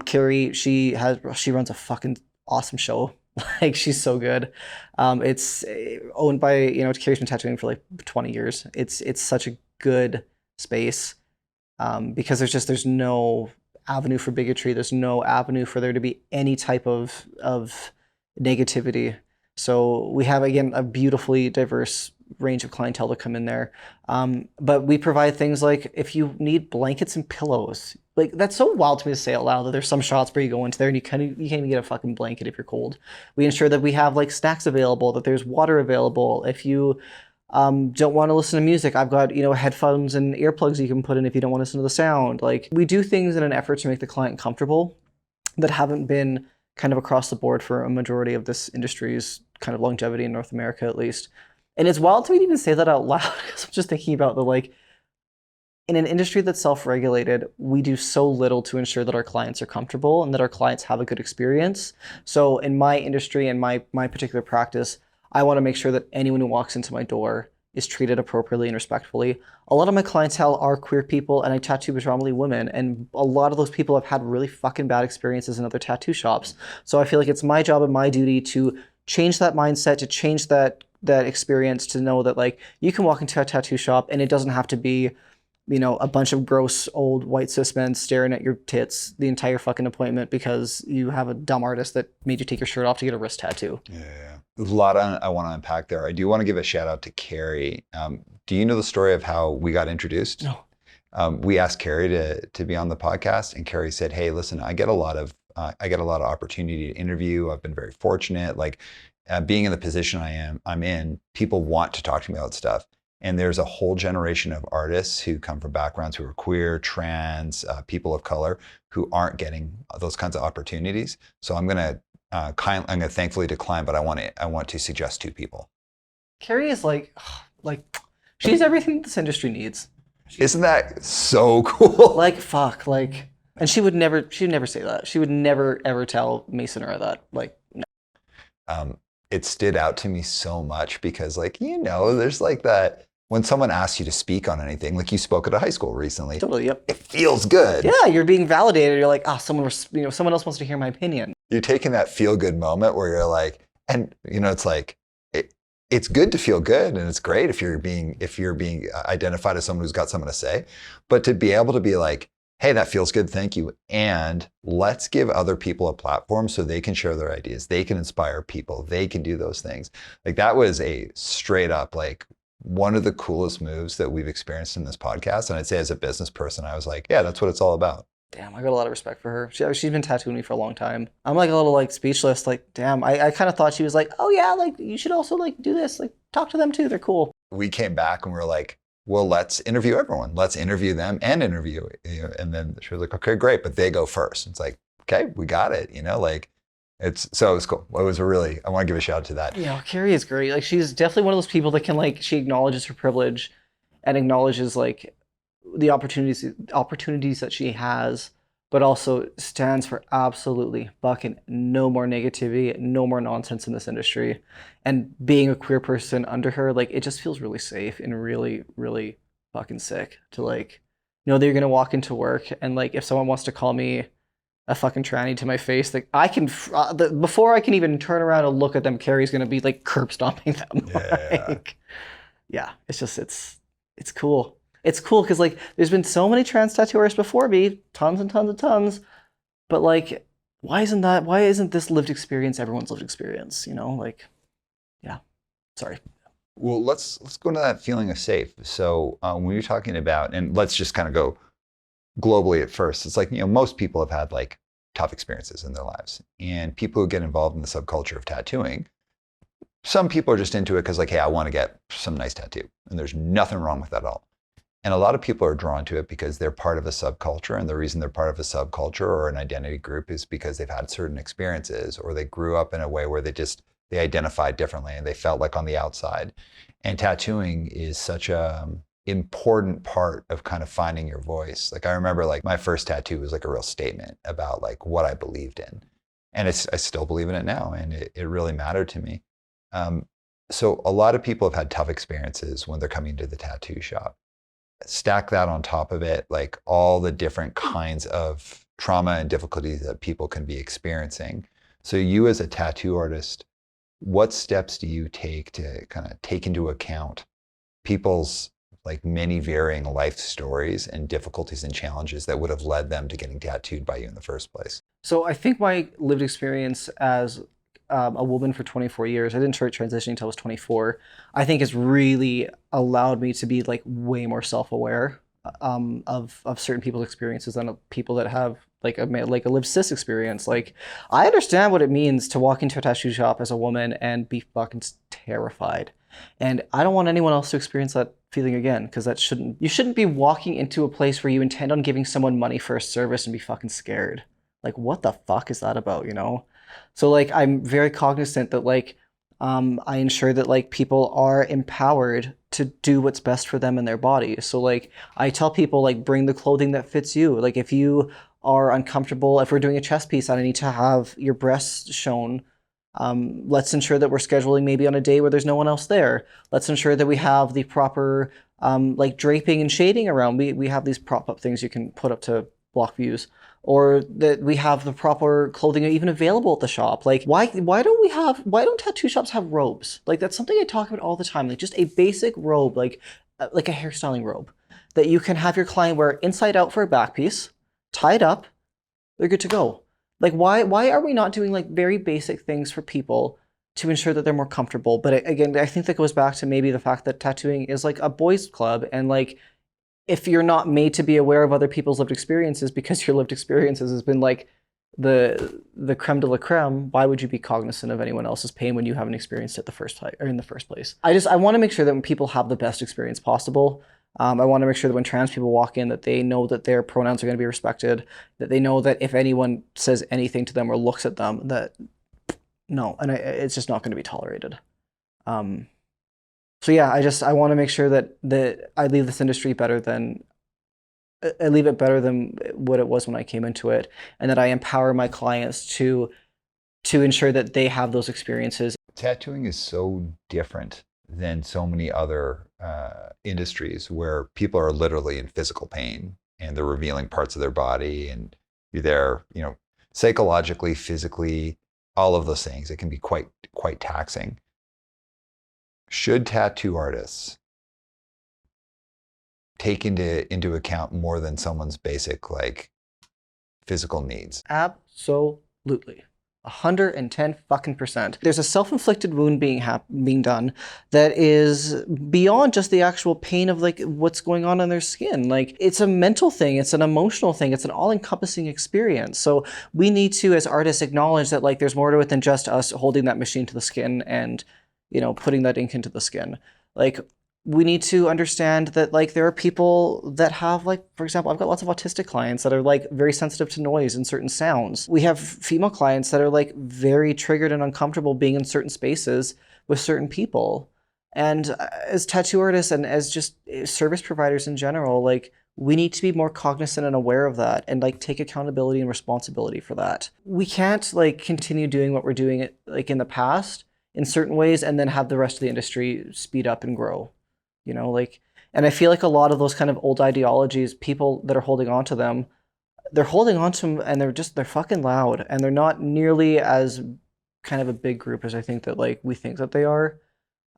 Speaker 1: Carrie, she runs a fucking awesome show. Like she's so good. It's owned by Carrie's been tattooing for like 20 years. It's such a good space because there's no avenue for bigotry. There's no avenue for there to be any type of negativity. So we have again a beautifully diverse range of clientele to come in there. But we provide things like if you need blankets and pillows, like that's so wild to me to say out loud that there's some shops where you go into there and you can't even get a fucking blanket if you're cold. We ensure that we have like snacks available, that there's water available. If you don't want to listen to music, I've got headphones and earplugs you can put in if you don't want to listen to the sound. Like we do things in an effort to make the client comfortable that haven't been kind of across the board for a majority of this industry's kind of longevity in North America at least. And it's wild to me to even say that out loud because I'm just thinking about in an industry that's self-regulated, we do so little to ensure that our clients are comfortable and that our clients have a good experience. So in my industry and my particular practice, I want to make sure that anyone who walks into my door is treated appropriately and respectfully. A lot of my clientele are queer people and I tattoo predominantly women, and a lot of those people have had really fucking bad experiences in other tattoo shops. So I feel like it's my job and my duty to change that mindset, to change that experience, to know that like you can walk into a tattoo shop and it doesn't have to be a bunch of gross old white cis men staring at your tits the entire fucking appointment because you have a dumb artist that made you take your shirt off to get a wrist tattoo.
Speaker 2: Yeah. There's a lot I want to unpack there. I do want to give a shout out to Carrie. Do you know the story of how we got introduced?
Speaker 1: No.
Speaker 2: We asked Carrie to be on the podcast, and Carrie said, "Hey, listen, I get a lot of opportunity to interview. I've been very fortunate. Like being in the position I'm in, people want to talk to me about stuff. And there's a whole generation of artists who come from backgrounds who are queer, trans, people of color, who aren't getting those kinds of opportunities. So I'm gonna thankfully decline, but I want to suggest two people."
Speaker 1: Carrie is like she's everything this industry needs.
Speaker 2: Isn't that so cool?
Speaker 1: Like fuck, like, and she'd never say that. She would never ever tell Mason or that. Like, no.
Speaker 2: It stood out to me so much because there's like that when someone asks you to speak on anything, like you spoke at a high school recently.
Speaker 1: Totally, yep.
Speaker 2: It feels good.
Speaker 1: Yeah, you're being validated. You're like, someone else wants to hear my opinion.
Speaker 2: You're taking that feel good moment where you're like, and it's like, it's good to feel good, and it's great if you're being identified as someone who's got something to say, but to be able to be like, hey, that feels good, thank you, and let's give other people a platform so they can share their ideas, they can inspire people, they can do those things. Like that was a straight up like one of the coolest moves that we've experienced in this podcast, and I'd say as a business person, I was like, yeah, that's what it's all about.
Speaker 1: Damn, I got a lot of respect for her. She's been tattooing me for a long time. I'm like a little like speechless. Like, damn, I kind of thought she was like, oh yeah, like you should also like do this. Like talk to them too. They're cool. We
Speaker 2: came back and we were like, well, let's interview everyone. Let's interview them and interview you. And then she was like, okay, great, but they go first. It's like, okay, we got it. It was cool. I want to give a shout out to that.
Speaker 1: Yeah, Carrie is great. Like she's definitely one of those people that can she acknowledges her privilege and acknowledges like the opportunities that she has, but also stands for absolutely fucking no more negativity, no more nonsense in this industry. And being a queer person under her, like it just feels really safe and really, really fucking sick to that you're gonna walk into work and like if someone wants to call me a fucking tranny to my face, like I can before I can even turn around and look at them, Carrie's gonna be like curb stomping them. Yeah, it's just it's cool. It's cool because like there's been so many trans tattooers before me, tons and tons and tons, but like why isn't this lived experience everyone's lived experience? Yeah. Sorry.
Speaker 2: Well, let's go into that feeling of safe. So when you're talking about, and let's just kind of go globally at first, it's like most people have had like tough experiences in their lives, and people who get involved in the subculture of tattooing, some people are just into it because like, hey, I want to get some nice tattoo, and there's nothing wrong with that at all. And a lot of people are drawn to it because they're part of a subculture. And the reason they're part of a subculture or an identity group is because they've had certain experiences, or they grew up in a way where they identified differently and they felt like on the outside. And tattooing is such a important part of kind of finding your voice. Like I remember like my first tattoo was like a real statement about like what I believed in. And I still believe in it now. And it really mattered to me. So a lot of people have had tough experiences when they're coming to the tattoo shop. Stack that on top of it, like all the different kinds of trauma and difficulties that people can be experiencing. So you as a tattoo artist, what steps do you take to kind of take into account people's like many varying life stories and difficulties and challenges that would have led them to getting tattooed by you in the first place?
Speaker 1: So I think my lived experience as a woman for 24 years, I didn't start transitioning until I was 24, I think has really allowed me to be like way more self-aware of certain people's experiences than people that have like a lived cis experience. Like I understand what it means to walk into a tattoo shop as a woman and be fucking terrified. And I don't want anyone else to experience that feeling again, because you shouldn't be walking into a place where you intend on giving someone money for a service and be fucking scared. Like what the fuck is that about, you know? So like I'm very cognizant that like I ensure that like people are empowered to do what's best for them and their body. So like I tell people like bring the clothing that fits you. Like if you are uncomfortable, if we're doing a chest piece and I need to have your breasts shown, let's ensure that we're scheduling maybe on a day where there's no one else there. Let's ensure that we have the proper like draping and shading around. We have these prop up things you can put up to block views, or that we have the proper clothing even available at the shop. Like why don't tattoo shops have robes? Like that's something I talk about all the time. Like just a basic robe, like a hairstyling robe that you can have your client wear inside out for a back piece, tied up, they're good to go. Like why are we not doing like very basic things for people to ensure that they're more comfortable? But again, I think that goes back to maybe the fact that tattooing is like a boys' club, and like if you're not made to be aware of other people's lived experiences because your lived experiences has been like the creme de la creme, why would you be cognizant of anyone else's pain when you haven't experienced it in the first place? I want to make sure that when people have the best experience possible. I want to make sure that when trans people walk in, that they know that their pronouns are going to be respected, that they know that if anyone says anything to them or looks at them, that no, and it's just not going to be tolerated. So yeah, I want to make sure that I leave this industry better than what it was when I came into it, and that I empower my clients to ensure that they have those experiences.
Speaker 2: Tattooing is so different than so many other industries where people are literally in physical pain and they're revealing parts of their body, and you're there, you know, psychologically, physically, all of those things. It can be quite taxing. Should tattoo artists take into account more than someone's basic like physical needs?
Speaker 1: Absolutely. 110%. There's a self-inflicted wound being done that is beyond just the actual pain of like what's going on in their skin. Like it's a mental thing, it's an emotional thing, it's an all-encompassing experience. So we need to, as artists, acknowledge that like there's more to it than just us holding that machine to the skin and, you know, putting that ink into the skin. Like we need to understand that like there are people that have like, for example, I've got lots of autistic clients that are like very sensitive to noise and certain sounds. We have female clients that are like very triggered and uncomfortable being in certain spaces with certain people. And as tattoo artists and as just service providers in general, like we need to be more cognizant and aware of that and like take accountability and responsibility for that. We can't like continue doing what we're doing like in the past in certain ways and then have the rest of the industry speed up and grow. You know, like, and I feel like a lot of those kind of old ideologies, people that are holding on to them, they're holding on to them and they're fucking loud, and they're not nearly as kind of a big group as I think that like we think that they are.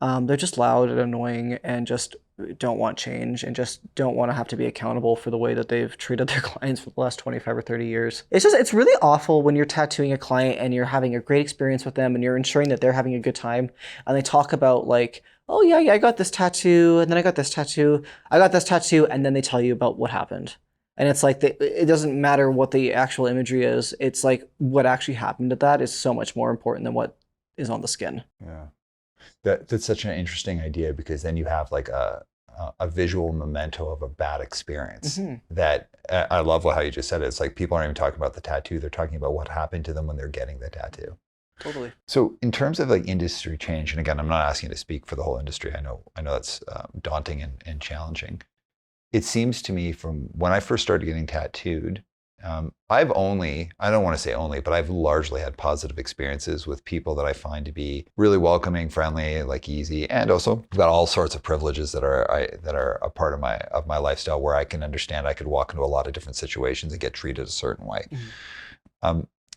Speaker 1: They're just loud and annoying and just don't want change and just don't want to have to be accountable for the way that they've treated their clients for the last 25 or 30 years. It's really awful when you're tattooing a client and you're having a great experience with them and you're ensuring that they're having a good time, and they talk about like, oh yeah, I got this tattoo, and then I got this tattoo, and then they tell you about what happened. And it's like, it doesn't matter what the actual imagery is. It's like what actually happened to that is so much more important than what is on the skin.
Speaker 2: Yeah. That's such an interesting idea, because then you have like a visual memento of a bad experience. Mm-hmm. That I love how you just said it. It's like people aren't even talking about the tattoo. They're talking about what happened to them when they're getting the tattoo.
Speaker 1: Totally.
Speaker 2: So in terms of like industry change, and again, I'm not asking you to speak for the whole industry. I know that's daunting and challenging. It seems to me from when I first started getting tattooed, I don't want to say only, but I've largely had positive experiences with people that I find to be really welcoming, friendly, like easy, and also I've got all sorts of privileges that are a part of my lifestyle where I can understand I could walk into a lot of different situations and get treated a certain way.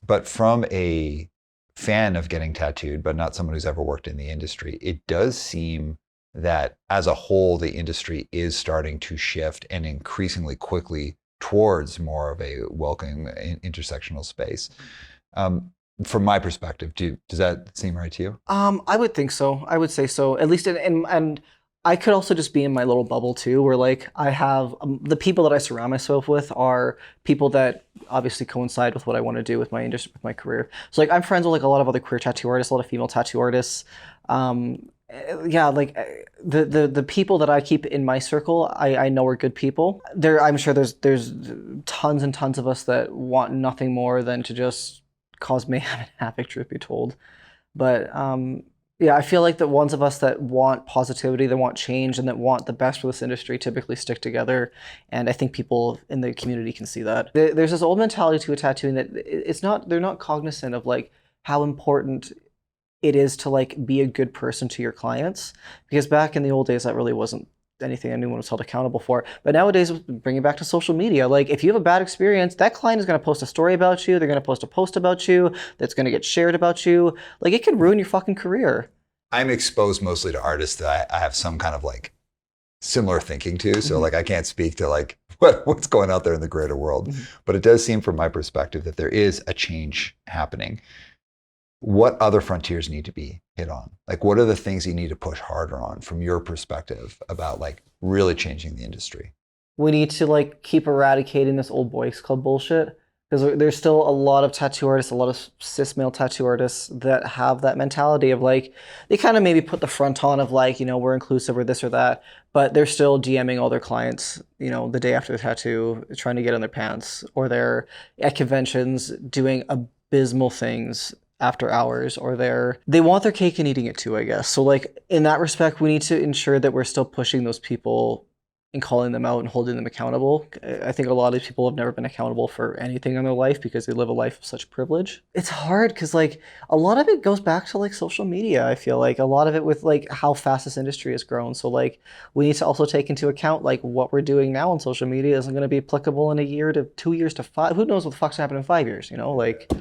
Speaker 2: But from a fan of getting tattooed, but not someone who's ever worked in the industry, it does seem that as a whole, the industry is starting to shift and increasingly quickly towards more of a welcoming intersectional space. From my perspective, does that seem right to you?
Speaker 1: I would think so. I would say so. At least, and I could also just be in my little bubble too, where like I have the people that I surround myself with are people that obviously coincide with what I want to do with my industry, with my career. So like I'm friends with like a lot of other queer tattoo artists, a lot of female tattoo artists. Yeah, like the people that I keep in my circle, I know are good people. I'm sure there's tons and tons of us that want nothing more than to just cause mayhem and havoc, truth be told. But yeah, I feel like the ones of us that want positivity, that want change, and that want the best for this industry typically stick together. And I think people in the community can see that. There's this old mentality to a tattooing that they're not cognizant of like how important it is to like be a good person to your clients, because back in the old days that really wasn't anything anyone was held accountable for. But nowadays, bring it back to social media, like if you have a bad experience, that client is going to post a story about you, they're going to post a post about you that's going to get shared about you. Like it could ruin your fucking career.
Speaker 2: I'm exposed mostly to artists that I have some kind of like similar thinking to, so like I can't speak to like what's going out there in the greater world, but it does seem from my perspective that there is a change happening. What other frontiers need to be hit on? Like, what are the things you need to push harder on from your perspective about like really changing the industry?
Speaker 1: We need to like keep eradicating this old boys club bullshit, because there's still a lot of tattoo artists, a lot of cis male tattoo artists that have that mentality of like, they kind of maybe put the front on of like, we're inclusive or this or that, but they're still DMing all their clients, the day after the tattoo, trying to get in their pants, or they're at conventions doing abysmal things after hours, or they want their cake and eating it too, I guess. So like in that respect, we need to ensure that we're still pushing those people and calling them out and holding them accountable. I think a lot of people have never been accountable for anything in their life because they live a life of such privilege. It's hard because like a lot of it goes back to like social media. I feel like a lot of it with like how fast this industry has grown. So like we need to also take into account like what we're doing now on social media isn't going to be applicable in a year to 2 years to 5. Who knows what the fuck's happening in 5 years, like.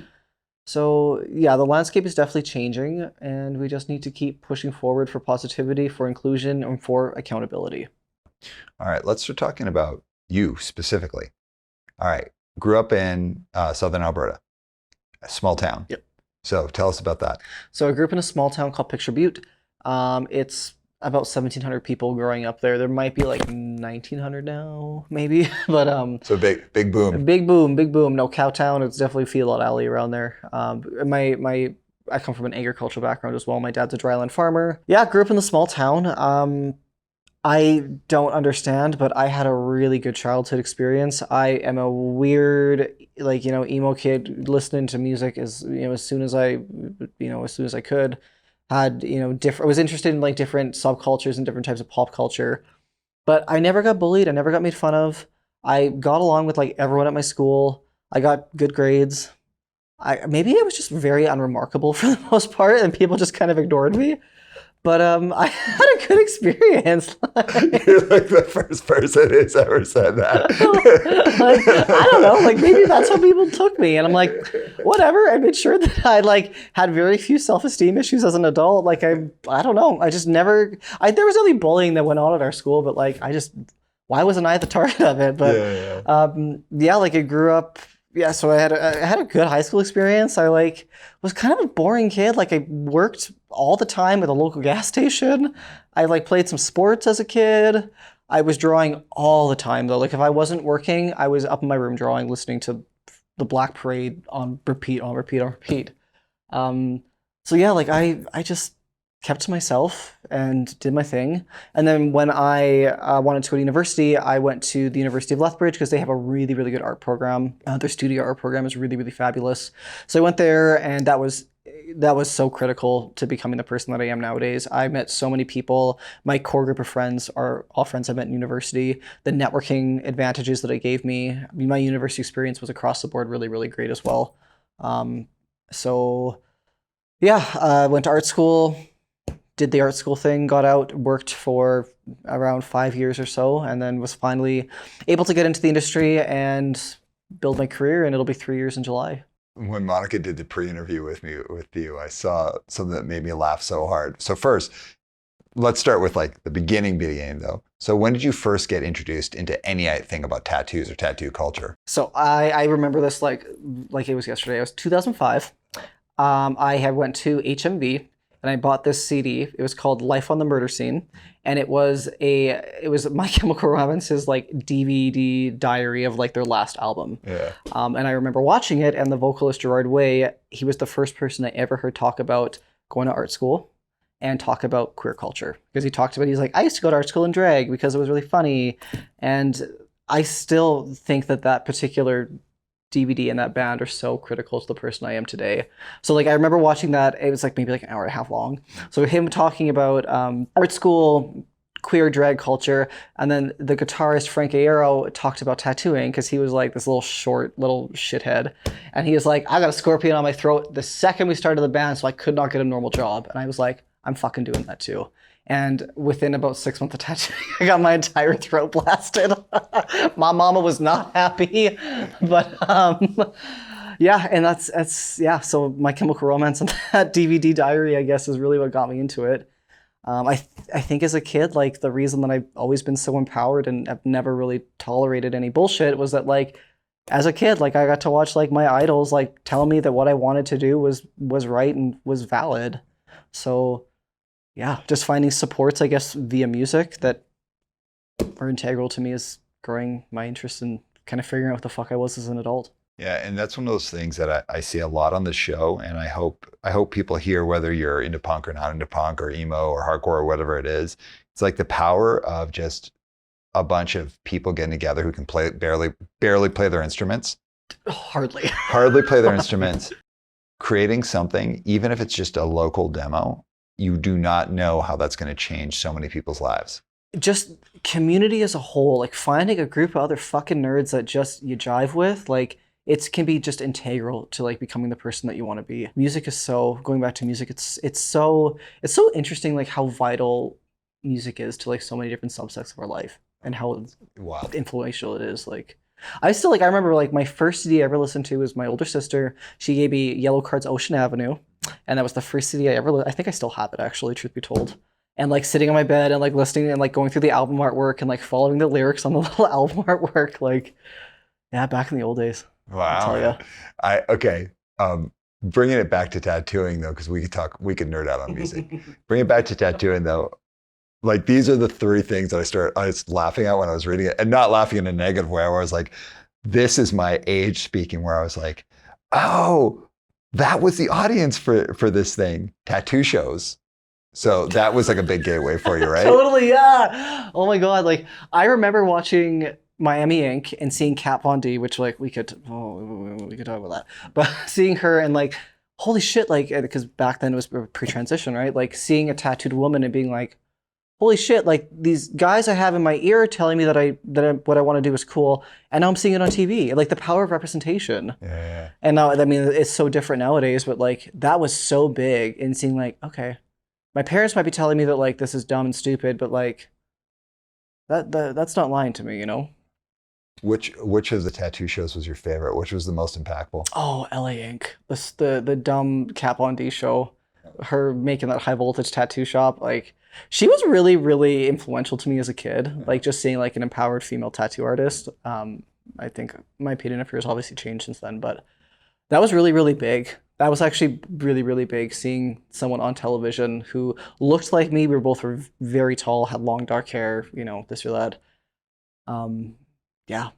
Speaker 1: So yeah, the landscape is definitely changing, and we just need to keep pushing forward for positivity, for inclusion, and for accountability.
Speaker 2: All right, let's start talking about you specifically. All right, grew up in Southern Alberta, a small town.
Speaker 1: Yep.
Speaker 2: So tell us about that.
Speaker 1: So I grew up in a small town called Picture Butte. It's about 1,700 people growing up there. There might be like 1,900 now, maybe. But
Speaker 2: so big boom.
Speaker 1: Big boom. No, Cowtown. It's definitely Feel Out Alley around there. I come from an agricultural background as well. My dad's a dryland farmer. Yeah, grew up in the small town. I don't understand, but I had a really good childhood experience. I am a weird, like, emo kid listening to music as soon as I could. Had, I was interested in like different subcultures and different types of pop culture, but I never got bullied. I never got made fun of. I got along with like everyone at my school. I got good grades. Maybe I was just very unremarkable for the most part, and people just kind of ignored me. But I had a good experience.
Speaker 2: You're like the first person who's ever said that.
Speaker 1: Like, I don't know. Like maybe that's how people took me, and I'm like, whatever. I made sure that I like had very few self-esteem issues as an adult. Like I don't know. I just never. There was only bullying that went on at our school, but like why wasn't I the target of it? But yeah, like I grew up. Yeah, so I had a good high school experience. I like was kind of a boring kid. Like I worked all the time at a local gas station. I like played some sports as a kid. I was drawing all the time though. Like if I wasn't working, I was up in my room drawing, listening to the Black Parade on repeat. So yeah, like I just kept to myself and did my thing. And then when I wanted to go to university, I went to the University of Lethbridge because they have a really, really good art program. Their studio art program is really, really fabulous. So I went there, and that was that was so critical to becoming the person that I am nowadays. I met so many people. My core group of friends are all friends I met in university. The networking advantages that it gave me. I mean, my university experience was across the board really, really great as well. So yeah, I went to art school, did the art school thing, got out, worked for around 5 years or so, and then was finally able to get into the industry and build my career, and it'll be 3 years in July.
Speaker 2: When Monica did the pre-interview with you, I saw something that made me laugh so hard. So first, let's start with like the beginning though. So when did you first get introduced into anything about tattoos or tattoo culture?
Speaker 1: So I remember this like it was yesterday. It was 2005. I had went to HMV and I bought this CD. It was called Life on the Murder Scene, and it was My Chemical Romance's like DVD diary of like their last album.
Speaker 2: Yeah.
Speaker 1: And I remember watching it, and the vocalist Gerard Way, he was the first person I ever heard talk about going to art school and talk about queer culture, because he's like, I used to go to art school in drag because it was really funny, and I still think that particular DVD and that band are so critical to the person I am today. So like I remember watching that. It was like maybe like an hour and a half long. So him talking about art school, queer drag culture, and then the guitarist Frank Aero talked about tattooing, because he was like this little shithead, and he was like, I got a scorpion on my throat the second we started the band, so I could not get a normal job. And I was like, I'm fucking doing that too. And within about 6 months of tattooing, I got my entire throat blasted. My mama was not happy, but yeah, and that's yeah. So My Chemical Romance and that DVD diary, I guess, is really what got me into it. I think as a kid, like the reason that I've always been so empowered and have never really tolerated any bullshit was that like as a kid, like I got to watch like my idols like tell me that what I wanted to do was right and was valid. So yeah, just finding supports, I guess, via music that are integral to me is growing my interest in kind of figuring out what the fuck I was as an adult.
Speaker 2: Yeah, and that's one of those things that I see a lot on the show, and I hope people hear, whether you're into punk or not into punk or emo or hardcore or whatever it is. It's like the power of just a bunch of people getting together who can barely play their instruments. Hardly play their instruments, creating something, even if it's just a local demo. You do not know how that's going to change so many people's lives.
Speaker 1: Just community as a whole, like finding a group of other fucking nerds that just you jive with, like it can be just integral to like becoming the person that you want to be. Music is going back to music, it's so interesting, like how vital music is to like so many different subsects of our life and how influential it is. Like I remember like my first CD I ever listened to was my older sister. She gave me Yellow Card's Ocean Avenue. And that was the first CD I ever I think I still have it, actually, truth be told. And like sitting on my bed and like listening and like going through the album artwork and like following the lyrics on the little album artwork. Like, yeah, back in the old days.
Speaker 2: Wow. Okay. Bringing it back to tattooing though, because we could nerd out on music. Bring it back to tattooing though. Like these are the three things that I was laughing at when I was reading it, and not laughing in a negative way, where I was like, this is my age speaking, where I was like, oh, that was the audience for this thing, tattoo shows. So that was like a big gateway for you, right?
Speaker 1: Totally, yeah. Oh my God. Like I remember watching Miami Ink and seeing Kat Von D, which like we could talk about that, but seeing her and like, holy shit, like, because back then it was pre-transition, right? Like seeing a tattooed woman and being like, holy shit, like these guys I have in my ear telling me that what I want to do is cool, and now I'm seeing it on TV. Like the power of representation.
Speaker 2: Yeah.
Speaker 1: And now, I mean, it's so different nowadays, but like that was so big in seeing like, okay, my parents might be telling me that like this is dumb and stupid, but like that's not lying to me, you know?
Speaker 2: Which of the tattoo shows was your favorite? Which was the most impactful?
Speaker 1: Oh, LA Ink. The dumb Kat Von D show. Her making that high voltage tattoo shop, like she was really, really influential to me as a kid. Like just seeing like an empowered female tattoo artist. I think my opinion of her has obviously changed since then, but that was really, really big. That was actually really, really big, seeing someone on television who looked like me. We were both very tall, had long dark hair, you know, this or that. Yeah.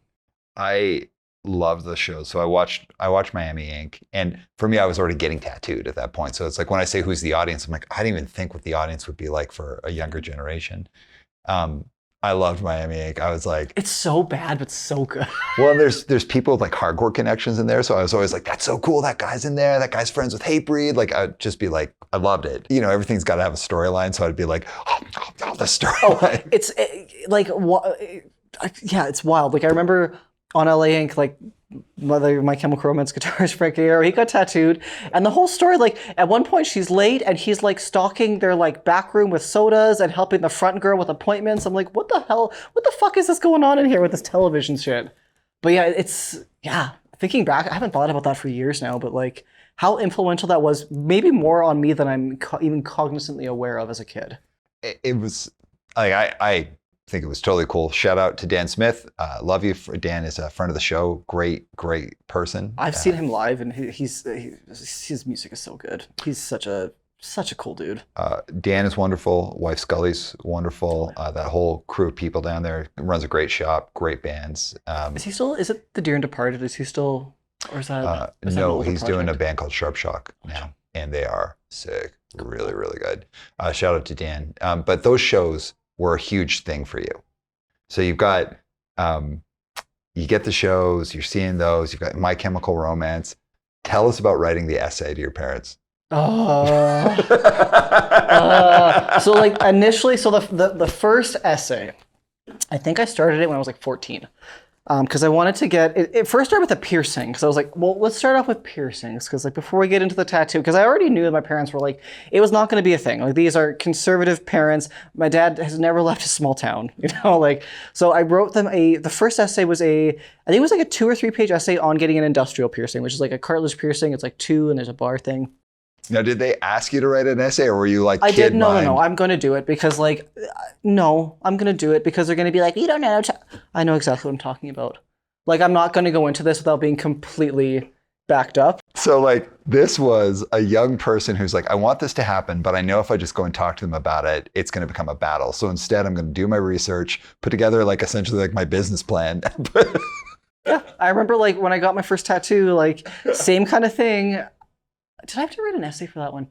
Speaker 2: I love the show. So I watched Miami Ink, and for me, I was already getting tattooed at that point. So it's like when I say who's the audience, I'm like, I didn't even think what the audience would be like for a younger generation. I loved Miami Ink. I was like,
Speaker 1: It's so bad, but so good.
Speaker 2: well, there's people with like hardcore connections in there. So I was always like, that's so cool. That guy's in there. That guy's friends with Hatebreed. Like I'd just be like, I loved it. You know, everything's got to have a storyline. So I'd be like, oh the storyline.
Speaker 1: It's yeah, it's wild. Like I remember on LA Ink, like My Chemical Romance guitarist Frank Iero, he got tattooed, and the whole story, like at one point she's late and he's like stalking their like back room with sodas and helping the front girl with appointments. I'm like, what the hell? What the fuck is this going on in here with this television shit? But yeah, thinking back, I haven't thought about that for years now, but like how influential that was, maybe more on me than I'm even cognizantly aware of as a kid.
Speaker 2: It was like I think it was totally cool. Shout out to Dan Smith. Love you. Dan is a friend of the show. Great person.
Speaker 1: I've seen him live, and his music is so good. He's such a cool dude.
Speaker 2: Dan is wonderful. Wife Scully's wonderful. That whole crew of people down there runs a great shop. Great bands.
Speaker 1: Is he still? Is it The Dear and Departed? Is he still? Or is that?
Speaker 2: No, he's doing a band called Sharp Shock now, and they are sick. Really good. Shout out to Dan. But those shows were a huge thing for you. So you've got, you get the shows, you're seeing those, you've got My Chemical Romance. Tell us about writing the essay to your parents.
Speaker 1: So like initially, so the first essay, I think I started it when I was like 14. Because I wanted to get, it first started with a piercing, because I was like, well, let's start off with piercings, because like before we get into the tattoo, because I already knew that my parents were like, it was not going to be a thing. Like these are conservative parents. My dad has never left a small town, you know, like, so I wrote them the first essay was I think it was like a 2 or 3 page essay on getting an industrial piercing, which is like a cartilage piercing. It's like 2 and there's a bar thing.
Speaker 2: Now, did they ask you to write an essay, or were you like,
Speaker 1: I did, no, I'm going to do it because like, no, I'm going to do it because they're going to be like, you don't know. I know exactly what I'm talking about. Like, I'm not going to go into this without being completely backed up.
Speaker 2: So like, this was a young person who's like, I want this to happen, but I know if I just go and talk to them about it, it's going to become a battle. So instead, I'm going to do my research, put together like essentially like my business plan.
Speaker 1: Yeah, I remember like when I got my first tattoo, like same kind of thing. Did I have to write an essay for that one?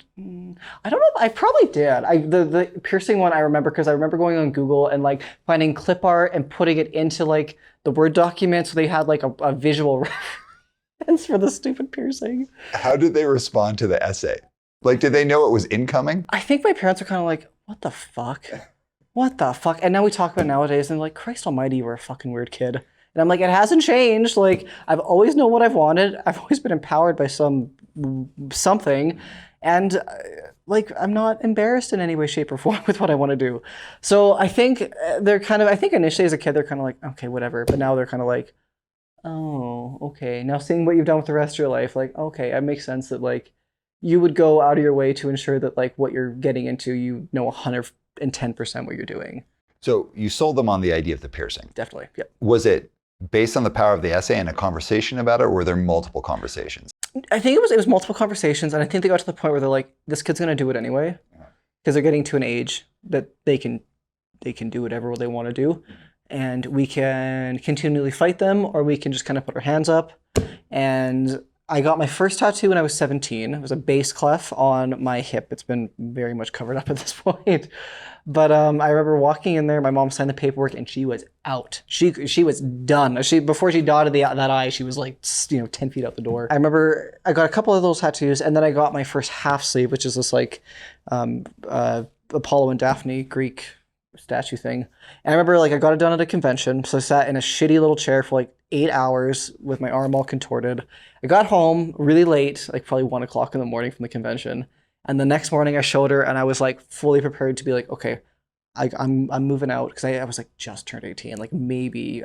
Speaker 1: I don't know. I probably did. The piercing one I remember because I remember going on Google and like finding clip art and putting it into like the Word document so they had like a visual reference for the stupid piercing.
Speaker 2: How did they respond to the essay? Like, did they know it was incoming?
Speaker 1: I think my parents were kind of like, what the fuck? What the fuck? And now we talk about it nowadays and like, Christ almighty, you were a fucking weird kid. And I'm like, it hasn't changed. Like, I've always known what I've wanted. I've always been empowered by something. And like, I'm not embarrassed in any way, shape, or form with what I want to do. So I think I think initially as a kid, they're kind of like, okay, whatever. But now they're kind of like, oh, okay. Now seeing what you've done with the rest of your life, like, okay, it makes sense that like, you would go out of your way to ensure that like what you're getting into, you know 110% what you're doing.
Speaker 2: So you sold them on the idea of the piercing.
Speaker 1: Definitely, yep.
Speaker 2: Was it based on the power of the essay and a conversation about it, or were there multiple conversations?
Speaker 1: I think it was multiple conversations, and I think they got to the point where they're like, this kid's gonna do it anyway, because they're getting to an age that they can do whatever they want to do, and we can continually fight them, or we can just kind of put our hands up. And I got my first tattoo when I was 17. It was a bass clef on my hip. It's been very much covered up at this point. But I remember walking in there, my mom signed the paperwork, and she was out. She was done. Before she dotted that I, she was like, 10 feet out the door. I remember I got a couple of those tattoos, and then I got my first half sleeve, which is this like Apollo and Daphne Greek statue thing. And I remember like I got it done at a convention, so I sat in a shitty little chair for like 8 hours with my arm all contorted. I got home really late, like probably 1 o'clock in the morning from the convention. And the next morning I showed her, and I was like fully prepared to be like, okay, I'm moving out, because I was like just turned 18, like maybe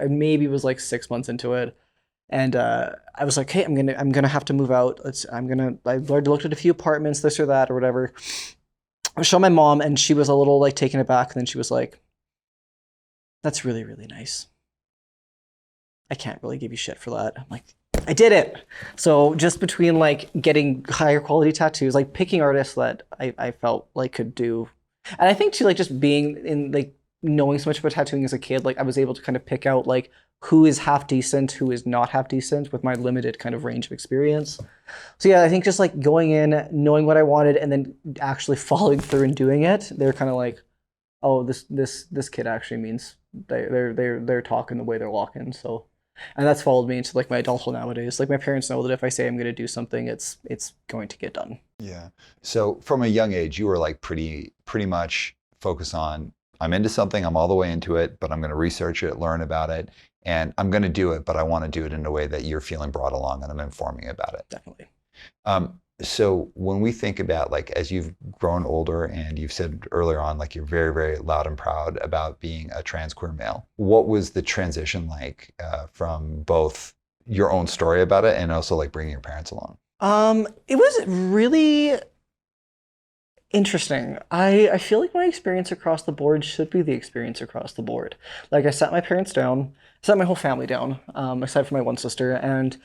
Speaker 1: was like 6 months into it. And I was like, hey, I'm gonna have to move out. I already looked at a few apartments, this or that or whatever. I showed my mom, and she was a little like taken aback, and then she was like, that's really, really nice. I can't really give you shit for that. I'm like, I did it. So just between like getting higher quality tattoos, like picking artists that I felt like could do. And I think too, like just being in like knowing so much about tattooing as a kid, like I was able to kind of pick out like who is half decent, who is not half decent with my limited kind of range of experience. So yeah, I think just like going in, knowing what I wanted, and then actually following through and doing it, they're kind of like, oh, this kid actually means they're talking the way they're walking. So, and that's followed me into like my adulthood nowadays. Like my parents know that if I say I'm going to do something, it's going to get done.
Speaker 2: Yeah. So from a young age, you were like pretty much focused on I'm into something, I'm all the way into it, but I'm going to research it, learn about it, and I'm going to do it, but I want to do it in a way that you're feeling brought along and I'm informing about it.
Speaker 1: Definitely.
Speaker 2: So when we think about like as you've grown older and you've said earlier on like you're very, very loud and proud about being a trans queer male, what was the transition like from both your own story about it and also like bringing your parents along?
Speaker 1: It was really interesting. I feel like my experience across the board should be the experience across the board. Like I sat my parents down, sat my whole family down, aside from my one sister, and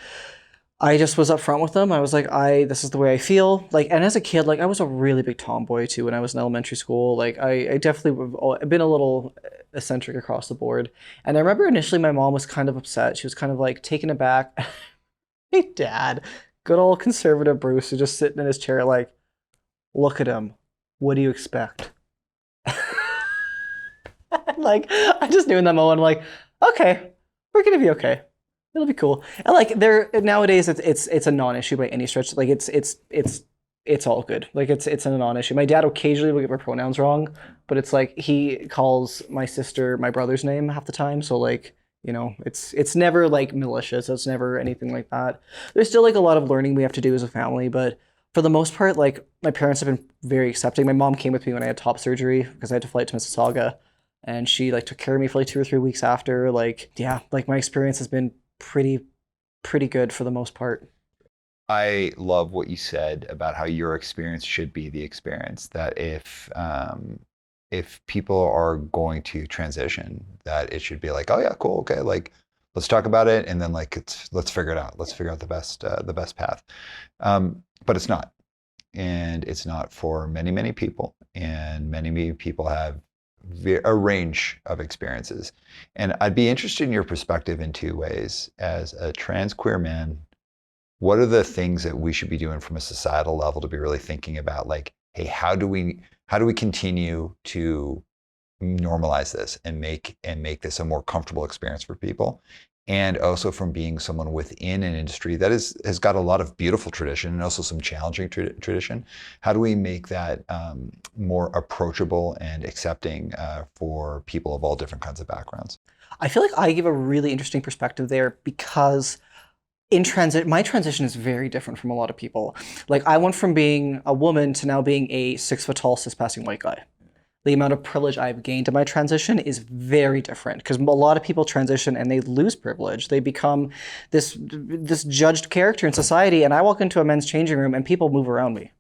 Speaker 1: I just was upfront with them. I was like, this is the way I feel. Like, and as a kid, like I was a really big tomboy too when I was in elementary school. Like I definitely have been a little eccentric across the board. And I remember initially my mom was kind of upset. She was kind of like taken aback. My dad, good old conservative Bruce, was just sitting in his chair like, look at him. What do you expect? Like, I just knew in that moment, like, okay, we're gonna be okay. It'll be cool. And like there nowadays it's a non-issue by any stretch. Like it's all good. Like it's a non-issue. My dad occasionally will get my pronouns wrong, but it's like he calls my sister my brother's name half the time. So like, you know, it's never like malicious. It's never anything like that. There's still like a lot of learning we have to do as a family, but for the most part, like my parents have been very accepting. My mom came with me when I had top surgery because I had to fly to Mississauga, and she like took care of me for like 2 or 3 weeks after. Like yeah, like my experience has been pretty good for the most part.
Speaker 2: I love what you said about how your experience should be the experience. That if people are going to transition, that it should be like, oh yeah, cool, okay, like let's talk about it, and then like let's figure it out. Let's figure out the best path. But it's not, and it's not for many people, and many people have a range of experiences. And I'd be interested in your perspective in two ways. As a trans queer man, what are the things that we should be doing from a societal level to be really thinking about like, hey, how do we continue to normalize this and make this a more comfortable experience for people? And also from being someone within an industry that has got a lot of beautiful tradition and also some challenging tradition, how do we make that more approachable and accepting for people of all different kinds of backgrounds?
Speaker 1: I feel like I give a really interesting perspective there because in transit, my transition is very different from a lot of people. Like I went from being a woman to now being a 6 foot tall cis-passing white guy. The amount of privilege I've gained in my transition is very different because a lot of people transition and they lose privilege. They become this judged character in society, and I walk into a men's changing room and people move around me,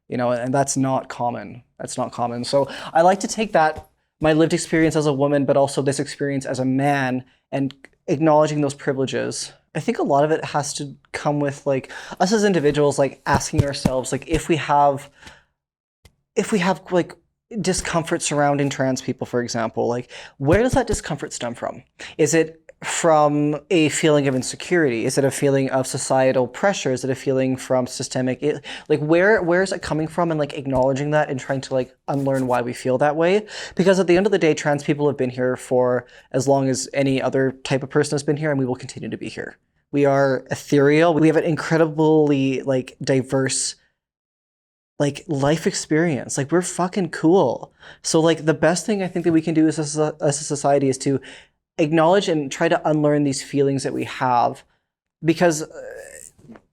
Speaker 1: you know, and that's not common. That's not common. So I like to take that, my lived experience as a woman, but also this experience as a man, and acknowledging those privileges. I think a lot of it has to come with like us as individuals, like asking ourselves, like if we have like discomfort surrounding trans people, for example, like where does that discomfort stem from? Is it from a feeling of insecurity? Is it a feeling of societal pressure? Is it a feeling from systemic, like where is it coming from? And like acknowledging that and trying to like unlearn why we feel that way. Because at the end of the day, trans people have been here for as long as any other type of person has been here, and we will continue to be here. We are ethereal. We have an incredibly like diverse like life experience. Like we're fucking cool. So like the best thing I think that we can do as a society is to acknowledge and try to unlearn these feelings that we have, because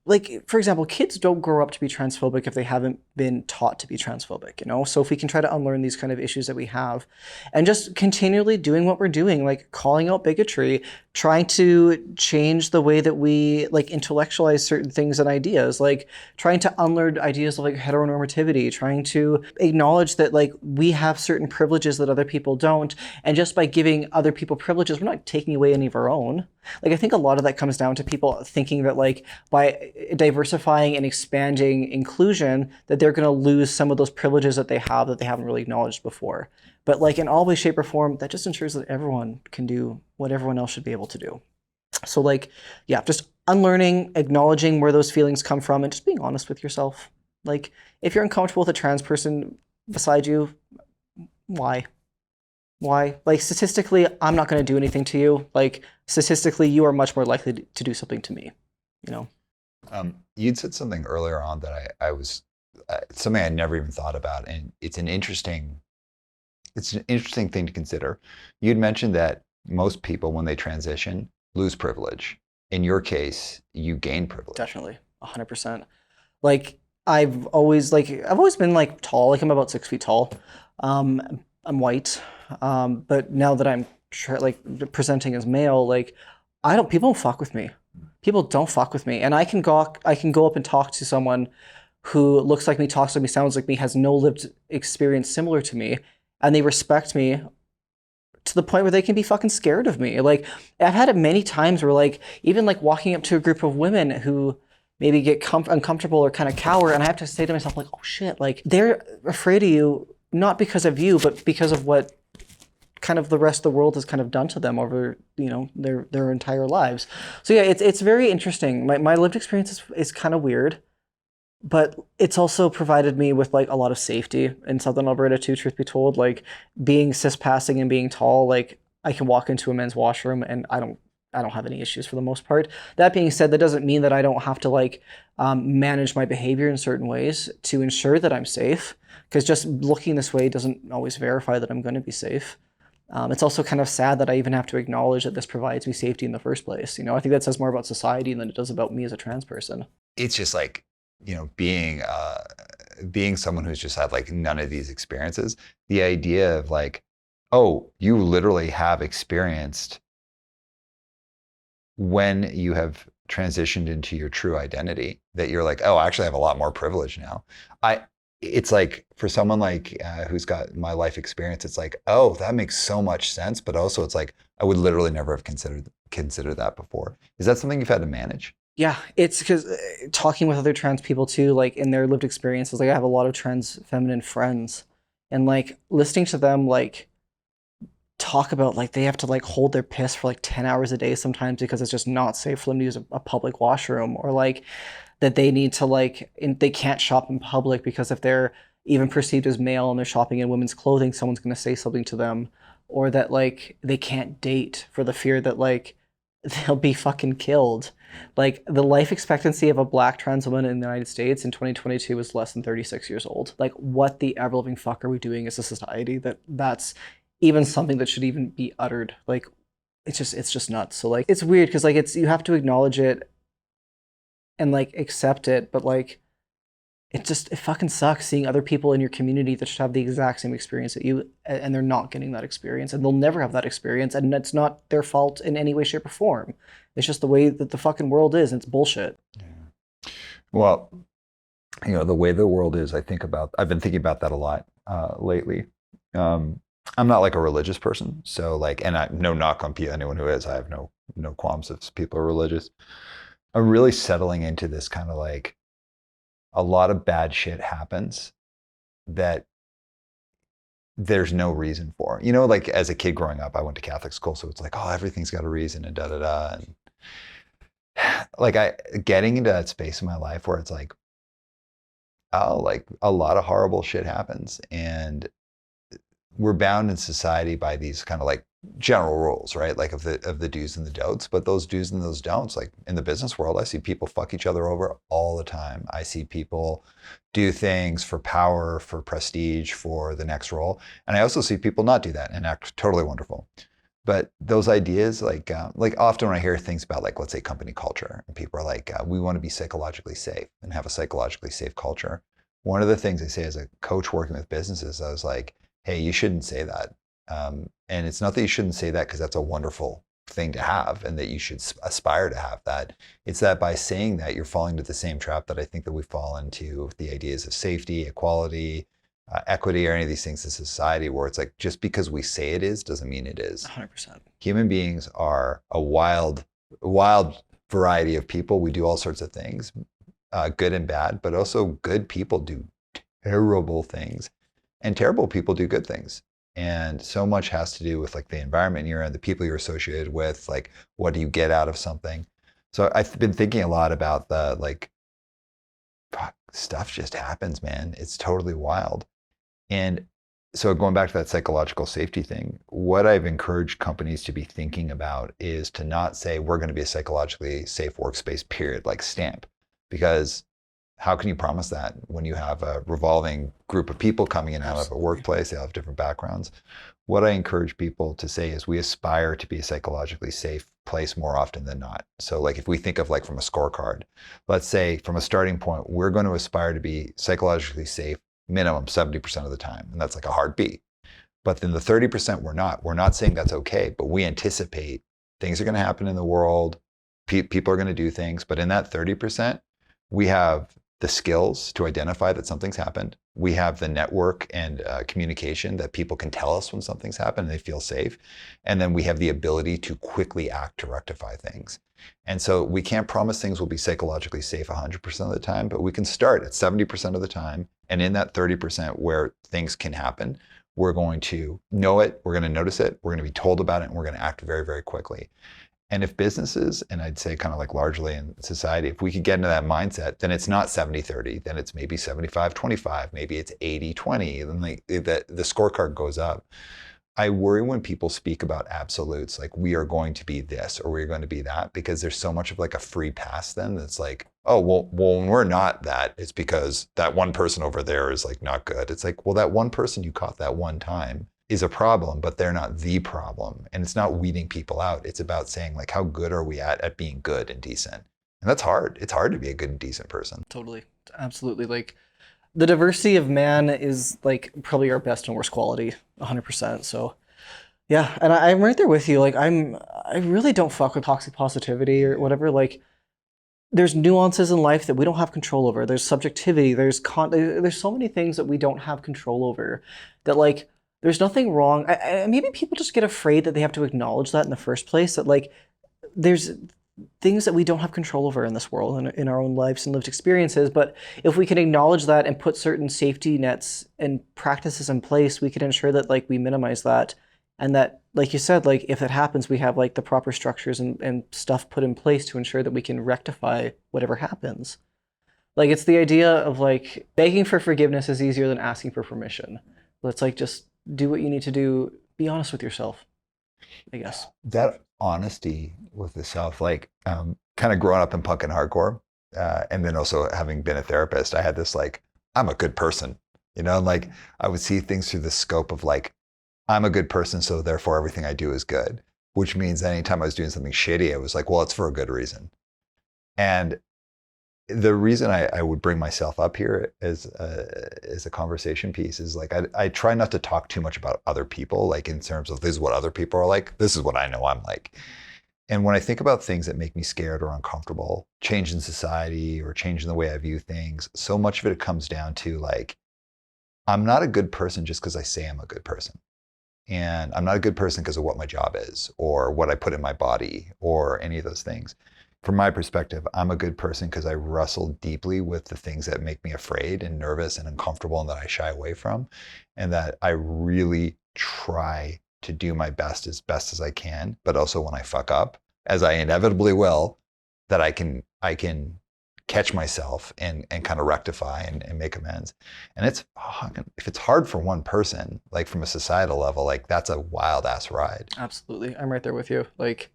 Speaker 1: like, for example, kids don't grow up to be transphobic if they haven't been taught to be transphobic, you know? So if we can try to unlearn these kind of issues that we have and just continually doing what we're doing, like calling out bigotry, trying to change the way that we like intellectualize certain things and ideas, like trying to unlearn ideas of like heteronormativity, trying to acknowledge that like we have certain privileges that other people don't. And just by giving other people privileges, we're not taking away any of our own. Like, I think a lot of that comes down to people thinking that like by diversifying and expanding inclusion, that they're going to lose some of those privileges that they haven't really acknowledged before. But like in all way, shape, or form, that just ensures that everyone can do what everyone else should be able to do. So like, yeah, just unlearning, acknowledging where those feelings come from, and just being honest with yourself. Like, if you're uncomfortable with a trans person beside you, why? Why? Like statistically, I'm not going to do anything to you. Like statistically, you are much more likely to do something to me. You know?
Speaker 2: You'd said something earlier on that I was something I never even thought about, and it's an interesting thing to consider. You'd mentioned that most people, when they transition, lose privilege. In your case, you gain privilege.
Speaker 1: Definitely, 100%. Like I've always been like tall. Like I'm about 6 feet tall. I'm white. But now that I'm like presenting as male, like I don't people don't fuck with me. People don't fuck with me, and I can go up and talk to someone who looks like me, talks like me, sounds like me, has no lived experience similar to me, and they respect me to the point where they can be fucking scared of me. Like I've had it many times where like even like walking up to a group of women who maybe get uncomfortable or kind of cower, and I have to say to myself like, oh shit, like they're afraid of you not because of you, but because of what kind of the rest of the world has kind of done to them over their entire lives. So yeah, it's very interesting. My lived experience is kind of weird, but it's also provided me with like a lot of safety in Southern Alberta too, truth be told. Like being cis passing and being tall, like I can walk into a men's washroom and I don't have any issues for the most part. That being said, that doesn't mean that I don't have to like manage my behavior in certain ways to ensure that I'm safe, because just looking this way doesn't always verify that I'm going to be safe. It's also kind of sad that I even have to acknowledge that this provides me safety in the first place. I think that says more about society than it does about me as a trans person.
Speaker 2: It's just like, being someone who's just had like none of these experiences, the idea of like, oh, you literally have experienced when you have transitioned into your true identity, that you're like, oh, I actually have a lot more privilege now. It's like for someone like who's got my life experience, it's like, oh, that makes so much sense. But also it's like, I would literally never have considered that before. Is that something you've had to manage?
Speaker 1: Yeah, it's because talking with other trans people too, like in their lived experiences, like I have a lot of trans feminine friends, and like listening to them like talk about like they have to like hold their piss for like 10 hours a day sometimes because it's just not safe for them to use a public washroom, or like that they need to they can't shop in public because if they're even perceived as male and they're shopping in women's clothing, someone's going to say something to them, or that like they can't date for the fear that like they'll be fucking killed. Like the life expectancy of a black trans woman in the United States in 2022 is less than 36 years old. Like what the ever living fuck are we doing as a society that's even something that should even be uttered? Like it's just nuts. So like it's weird because like you have to acknowledge it and like accept it, but like it fucking sucks seeing other people in your community that should have the exact same experience that you, and they're not getting that experience, and they'll never have that experience, and it's not their fault in any way, shape, or form. It's just the way that the fucking world is, and it's bullshit.
Speaker 2: Yeah. Well, the way the world is, I've been thinking about that a lot lately. I'm not like a religious person, so like, and no knock on anyone who is. I have no qualms if people are religious. I'm really settling into this kind of like, a lot of bad shit happens that there's no reason for. Like as a kid growing up, I went to Catholic school, so it's like, oh, everything's got a reason and da da da. And like getting into that space in my life where it's like, oh, like a lot of horrible shit happens, and we're bound in society by these kind of like general rules, right? Like of the do's and the don'ts. But those do's and those don'ts, like in the business world, I see people fuck each other over all the time. I see people do things for power, for prestige, for the next role. And I also see people not do that and act totally wonderful. But those ideas, like often when I hear things about like, let's say company culture, and people are like, we want to be psychologically safe and have a psychologically safe culture. One of the things I say as a coach working with businesses, I was like, hey, you shouldn't say that. And it's not that you shouldn't say that because that's a wonderful thing to have and that you should aspire to have that. It's that by saying that, you're falling into the same trap that I think that we fall into, the ideas of safety, equality, equity, or any of these things in society, where it's like, just because we say it is doesn't mean it is.
Speaker 1: 100%.
Speaker 2: Human beings are a wild variety of people. We do all sorts of things, good and bad, but also good people do terrible things. And terrible people do good things. And so much has to do with like the environment you're in, the people you're associated with, like what do you get out of something. So I've been thinking a lot about the like, fuck, stuff just happens, man. It's totally wild. And So going back to that psychological safety thing, what I've encouraged companies to be thinking about is to not say we're going to be a psychologically safe workspace, period, like stamp. Because how can you promise that when you have a revolving group of people coming in and out of a workplace? They all have different backgrounds. What I encourage people to say is we aspire to be a psychologically safe place more often than not. So like if we think of like from a scorecard, let's say from a starting point, we're going to aspire to be psychologically safe minimum 70% of the time. And that's like a hard B. But then the 30% we're not. We're not saying that's okay, but we anticipate things are going to happen in the world. People are going to do things. But in that 30%, we have the skills to identify that something's happened. We have the network and communication that people can tell us when something's happened and they feel safe. And then we have the ability to quickly act to rectify things. And so we can't promise things will be psychologically safe 100% of the time, but we can start at 70% of the time. And in that 30% where things can happen, we're going to know it, we're going to notice it, we're going to be told about it, and we're going to act very, very quickly. And if businesses, and I'd say kind of like largely in society, if we could get into that mindset, then it's not 70-30, then it's maybe 75-25, maybe it's 80-20, then the scorecard goes up. I worry when people speak about absolutes, like we are going to be this or we're going to be that, because there's so much of like a free pass then that's like, oh, well, when we're not that, it's because that one person over there is like not good. It's like, well, that one person you caught that one time is a problem, but they're not the problem. And it's not weeding people out. It's about saying like, how good are we at being good and decent? And that's hard. It's hard to be a good and decent person.
Speaker 1: Totally. Absolutely. Like the diversity of man is like probably our best and worst quality, 100%. So yeah, and I'm right there with you. Like I really don't fuck with toxic positivity or whatever. Like there's nuances in life that we don't have control over. There's subjectivity. There's so many things that we don't have control over that like there's nothing wrong. Maybe people just get afraid that they have to acknowledge that in the first place, that like there's things that we don't have control over in this world and in our own lives and lived experiences. But if we can acknowledge that and put certain safety nets and practices in place, we can ensure that like we minimize that. And that, like you said, like if it happens, we have like the proper structures and stuff put in place to ensure that we can rectify whatever happens. Like it's the idea of like begging for forgiveness is easier than asking for permission. Let's like just do what you need to do. Be honest with yourself, I guess.
Speaker 2: That honesty with the self, like kind of growing up in punk and hardcore, and then also having been a therapist, I had this like, I'm a good person, you know, and like I would see things through the scope of like, I'm a good person, so therefore everything I do is good, which means anytime I was doing something shitty, I was like, well, it's for a good reason. And the reason I would bring myself up here as a conversation piece is like I try not to talk too much about other people, like in terms of this is what other people are like, this is what I know I'm like. And when I think about things that make me scared or uncomfortable, change in society or change in the way I view things, so much of it comes down to like, I'm not a good person just because I say I'm a good person. And I'm not a good person because of what my job is or what I put in my body or any of those things. From my perspective, I'm a good person because I wrestle deeply with the things that make me afraid and nervous and uncomfortable and that I shy away from. And that I really try to do my best as I can, but also when I fuck up, as I inevitably will, that I can catch myself and kind of rectify and make amends. And if it's hard for one person, like from a societal level, like that's a wild ass ride.
Speaker 1: Absolutely. I'm right there with you. Like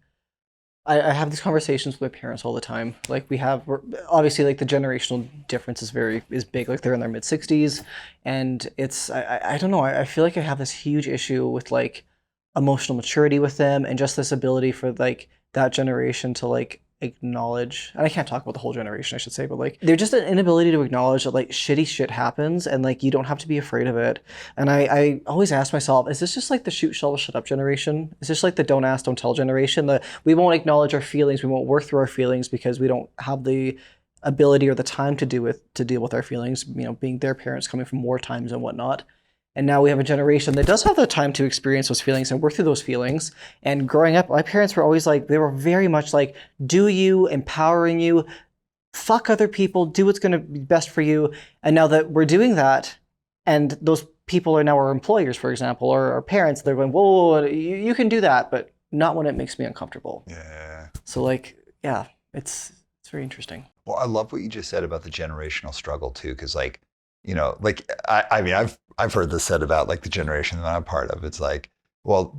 Speaker 1: I have these conversations with my parents all the time. Like we're obviously like the generational difference is big. Like they're in their mid 60s and I don't know. I feel like I have this huge issue with like emotional maturity with them and just this ability for like that generation to like acknowledge, and I can't talk about the whole generation, I should say, but like they're just an inability to acknowledge that like shitty shit happens and like you don't have to be afraid of it. And I always ask myself, is this just like the shoot shovel shut up generation? Is this like the don't ask don't tell generation, that we won't acknowledge our feelings, we won't work through our feelings because we don't have the ability or the time to deal with our feelings, you know, being their parents coming from war times and whatnot. And now we have a generation that does have the time to experience those feelings and work through those feelings. And growing up, my parents were always like, they were very much like, do you, empowering you, fuck other people, do what's going to be best for you. And now that we're doing that, and those people are now our employers, for example, or our parents, they're going, whoa, you can do that, but not when it makes me uncomfortable.
Speaker 2: Yeah.
Speaker 1: So like, yeah, it's very interesting.
Speaker 2: Well, I love what you just said about the generational struggle too, because like, you know, like I mean, I've heard this said about like the generation that I'm part of. It's like, well,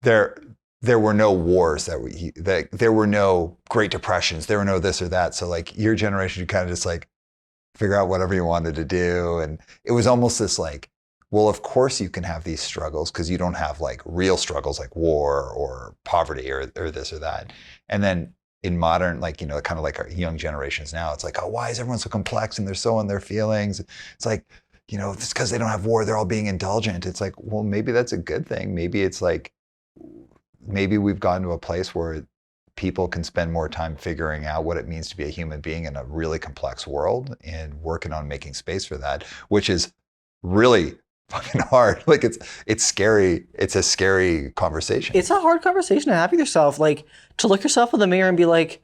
Speaker 2: there were no wars that there were no Great Depressions, there were no this or that. So like your generation, you kind of just like figure out whatever you wanted to do. And it was almost this like, well, of course you can have these struggles because you don't have like real struggles like war or poverty or this or that. And then in modern, like, you know, kind of like our young generations now, it's like, oh, why is everyone so complex and they're so in their feelings? It's like, you know, it's because they don't have war, they're all being indulgent. It's like, well, maybe that's a good thing. Maybe it's like, maybe we've gotten to a place where people can spend more time figuring out what it means to be a human being in a really complex world and working on making space for that, which is really fucking hard. Like it's scary. It's a scary conversation.
Speaker 1: It's a hard conversation to have with yourself, like to look yourself in the mirror and be like,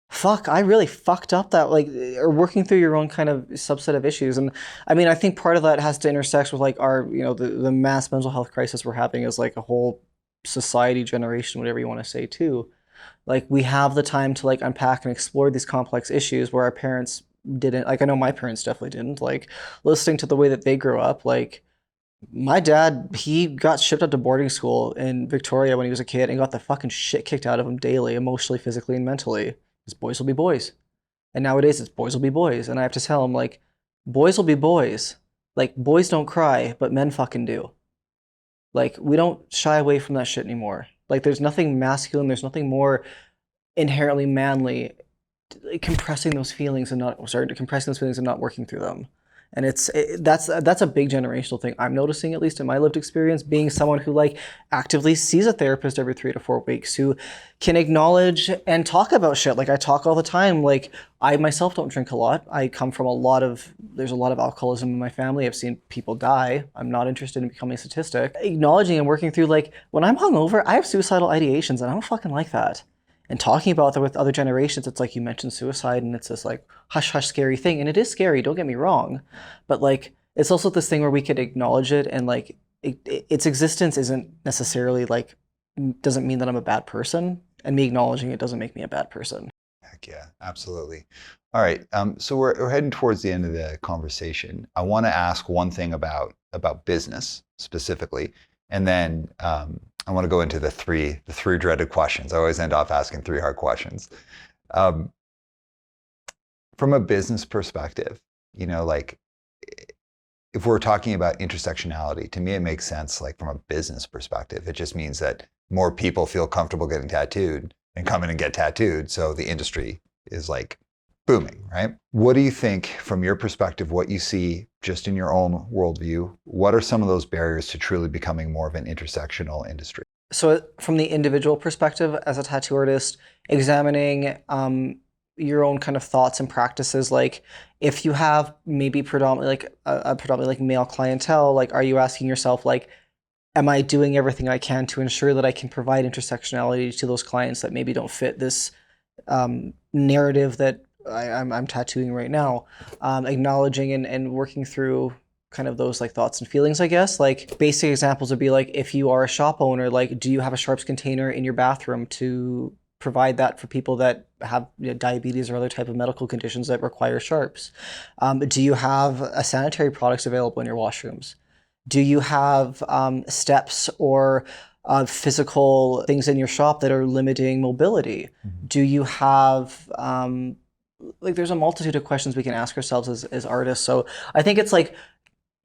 Speaker 1: fuck, I really fucked up that, like, or working through your own kind of subset of issues. And I mean, I think part of that has to intersect with like our, you know, the mass mental health crisis we're having as like a whole society, generation, whatever you want to say too. Like we have the time to like unpack and explore these complex issues where our parents didn't. Like I know my parents definitely didn't. Like listening to the way that they grew up, like my dad, he got shipped out to boarding school in Victoria when he was a kid and got the fucking shit kicked out of him daily, emotionally, physically, and mentally. Because boys will be boys. And nowadays it's boys will be boys. And I have to tell him like, boys will be boys. Like boys don't cry, but men fucking do. Like we don't shy away from that shit anymore. Like there's nothing masculine, there's nothing more inherently manly compressing those feelings and not working through them. And that's a big generational thing I'm noticing, at least in my lived experience, being someone who like actively sees a therapist every 3 to 4 weeks, who can acknowledge and talk about shit. Like I talk all the time. Like I myself don't drink a lot. I come from there's a lot of alcoholism in my family. I've seen people die. I'm not interested in becoming a statistic. Acknowledging and working through, like when I'm hungover, I have suicidal ideations and I don't fucking like that. And talking about that with other generations, it's like you mentioned suicide and it's this like hush hush scary thing. And it is scary, don't get me wrong. But like it's also this thing where we could acknowledge it and like its existence isn't necessarily like, doesn't mean that I'm a bad person. And me acknowledging it doesn't make me a bad person.
Speaker 2: Heck yeah, absolutely. All right, so we're heading towards the end of the conversation. I want to ask one thing about business specifically, and then I want to go into the three dreaded questions. I always end off asking 3 hard questions. From a business perspective, you know, like if we're talking about intersectionality, to me it makes sense. Like from a business perspective, it just means that more people feel comfortable getting tattooed and come in and get tattooed. So the industry is like booming, right? What do you think from your perspective, what you see just in your own worldview, what are some of those barriers to truly becoming more of an intersectional industry?
Speaker 1: So from the individual perspective as a tattoo artist, examining your own kind of thoughts and practices, like if you have maybe predominantly like a predominantly like male clientele, like are you asking yourself like, am I doing everything I can to ensure that I can provide intersectionality to those clients that maybe don't fit this narrative that I'm tattooing right now? Acknowledging and working through kind of those like thoughts and feelings, I guess. Like basic examples would be like, if you are a shop owner, like do you have a sharps container in your bathroom to provide that for people that have diabetes or other type of medical conditions that require sharps? Do you have sanitary products available in your washrooms? Do you have steps or physical things in your shop that are limiting mobility? Mm-hmm. Do you have like there's a multitude of questions we can ask ourselves as artists. So I think it's like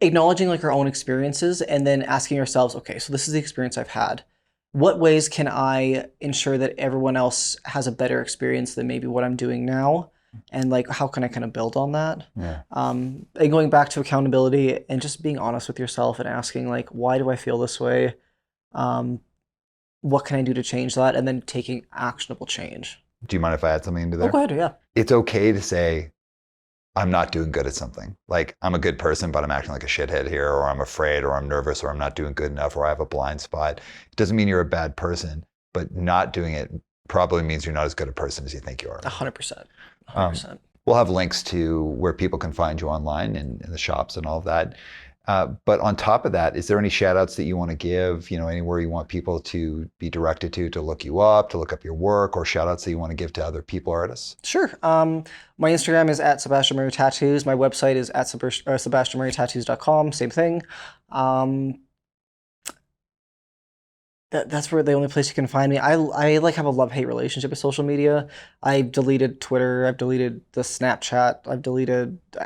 Speaker 1: acknowledging like our own experiences and then asking ourselves, okay, so this is the experience I've had. What ways can I ensure that everyone else has a better experience than maybe what I'm doing now? And like, how can I kind of build on that? Yeah. And going back to accountability and just being honest with yourself and asking like, why do I feel this way? What can I do to change that? And then taking actionable change.
Speaker 2: Do you mind if I add something into there?
Speaker 1: Oh, go ahead, yeah.
Speaker 2: It's okay to say, I'm not doing good at something. Like I'm a good person, but I'm acting like a shithead here, or I'm afraid, or I'm nervous, or I'm not doing good enough, or I have a blind spot. It doesn't mean you're a bad person, but not doing it probably means you're not as good a person as you think you are.
Speaker 1: 100%. 100%.
Speaker 2: We'll have links to where people can find you online and in the shops and all of that. But on top of that, is there any shout outs that you want to give, anywhere you want people to be directed to look you up, to look up your work, or shout outs that you want to give to other people, artists?
Speaker 1: Sure. My Instagram is at Sebastian Murray Tattoos. My website is at SebastianMurrayTattoos.com. Same thing. That's where the only place you can find me. I like have a love-hate relationship with social media. I've deleted Twitter. I've deleted the Snapchat.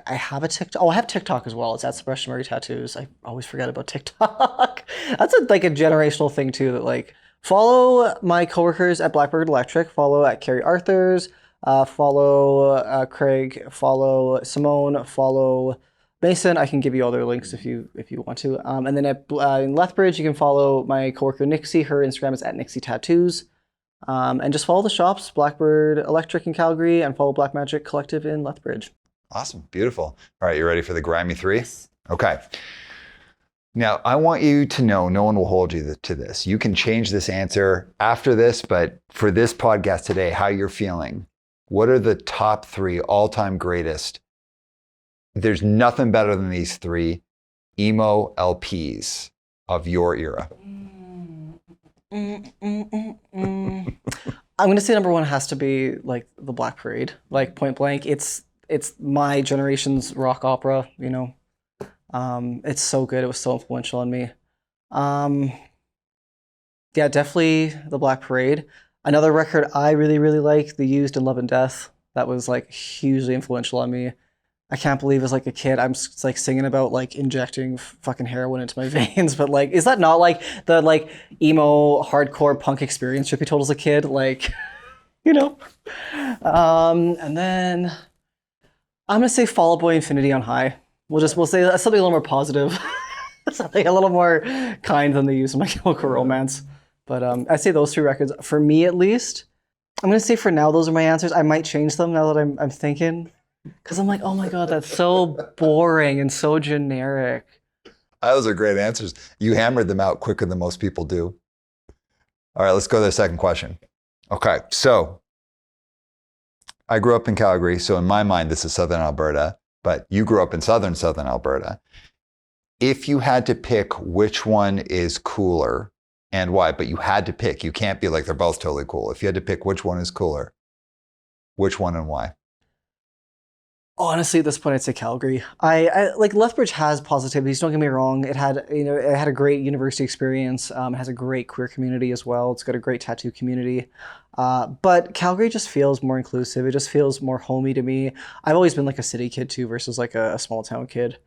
Speaker 1: I have a TikTok. Oh, I have TikTok as well. It's at Sebastian Murray Tattoos. I always forget about TikTok. That's like a generational thing too. That like follow my coworkers at Blackbird Electric. Follow at Carrie Arthurs. Follow Craig. Follow Simone. Follow Mason. I can give you all their links if you want to. And then in Lethbridge, you can follow my coworker Nixie. Her Instagram is at Nixie Tattoos. And just follow the shops, Blackbird Electric in Calgary, and follow Black Magic Collective in Lethbridge.
Speaker 2: Awesome. Beautiful. All right, you ready for the grimy 3? Yes. Okay. Now, I want you to know, no one will hold you to this. You can change this answer after this, but for this podcast today, how you're feeling. What are the top 3 all-time greatest? There's nothing better than these 3 emo LPs of your era.
Speaker 1: I'm going to say number 1 has to be like the Black Parade, like point blank. It's my generation's rock opera, It's so good. It was so influential on me. Yeah, definitely the Black Parade. Another record I really, really like, The Used in Love and Death. That was like hugely influential on me. I can't believe as like a kid, I'm like singing about like injecting fucking heroin into my veins. But like, is that not like the like emo hardcore punk experience should be told as a kid? Like, And then I'm gonna say Fall Out Boy Infinity on High. We'll say that's something a little more positive, something a little more kind than The Use of My Chemical Romance. But I'd say those 3 records for me at least. I'm gonna say for now those are my answers. I might change them now that I'm thinking. Because I'm like, oh my God, that's so boring and so generic.
Speaker 2: Those are great answers. You hammered them out quicker than most people do. All right, let's go to the second question. Okay, so I grew up in Calgary, so in my mind, this is Southern Alberta, but you grew up in Southern Alberta. If you had to pick which one is cooler and why, but you had to pick, you can't be like they're both totally cool. If you had to pick which one is cooler, which one and why?
Speaker 1: Honestly, at this point, I'd say Calgary. I like Lethbridge has positivities. Don't get me wrong. It had a great university experience. It has a great queer community as well. It's got a great tattoo community. But Calgary just feels more inclusive. It just feels more homey to me. I've always been like a city kid too, versus like a small town kid.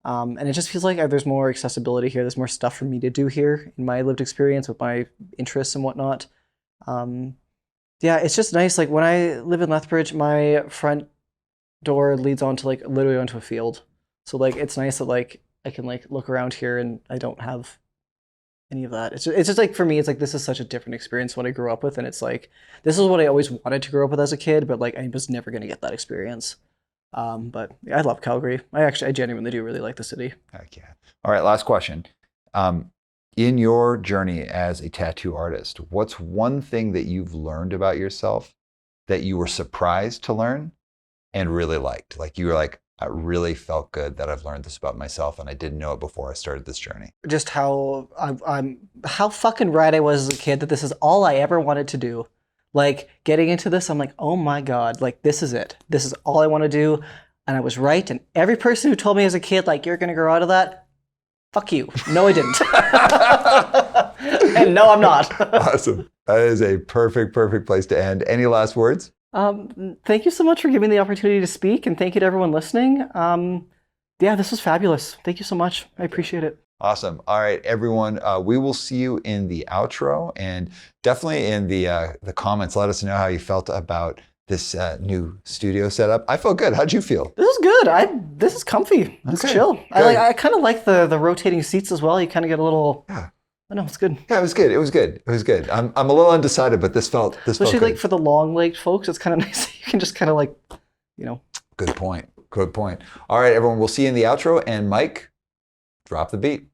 Speaker 1: And it just feels like there's more accessibility here. There's more stuff for me to do here in my lived experience with my interests and whatnot. Yeah, it's just nice. Like when I live in Lethbridge, my front door leads onto like literally onto a field. So like it's nice that like I can like look around here and I don't have any of that. It's just like for me, it's like this is such a different experience what I grew up with, and it's like this is what I always wanted to grow up with as a kid, but like I was never gonna get that experience. But yeah, I love Calgary. I genuinely do really like the city.
Speaker 2: Heck yeah. All right, last question. In your journey as a tattoo artist, what's one thing that you've learned about yourself that you were surprised to learn and really liked? Like you were like, I really felt good that I've learned this about myself and I didn't know it before I started this journey.
Speaker 1: Just how how fucking right I was as a kid that this is all I ever wanted to do. Like getting into this, I'm like, oh my God, like this is it. This is all I want to do. And I was right. And every person who told me as a kid, like, you're going to grow out of that, fuck you. No, I didn't. And no, I'm not.
Speaker 2: Awesome. That is a perfect place to end. Any last words?
Speaker 1: Thank you so much for giving me the opportunity to speak, and thank you to everyone listening. Yeah, this was fabulous. Thank you so much. I appreciate it.
Speaker 2: Awesome. All right, everyone. We will see you in the outro, and definitely in the comments. Let us know how you felt about this new studio setup. I felt good. How'd you feel?
Speaker 1: This is good. This is comfy. It's chill. Good. I kind of like the rotating seats as well. You kind of get a little. Yeah. I know, it's good.
Speaker 2: Yeah, it was good. I'm a little undecided, but this felt good.
Speaker 1: Especially like for the long-legged folks, it's kind of nice. You can just kind of like,
Speaker 2: Good point. All right, everyone. We'll see you in the outro. And Mike, drop the beat.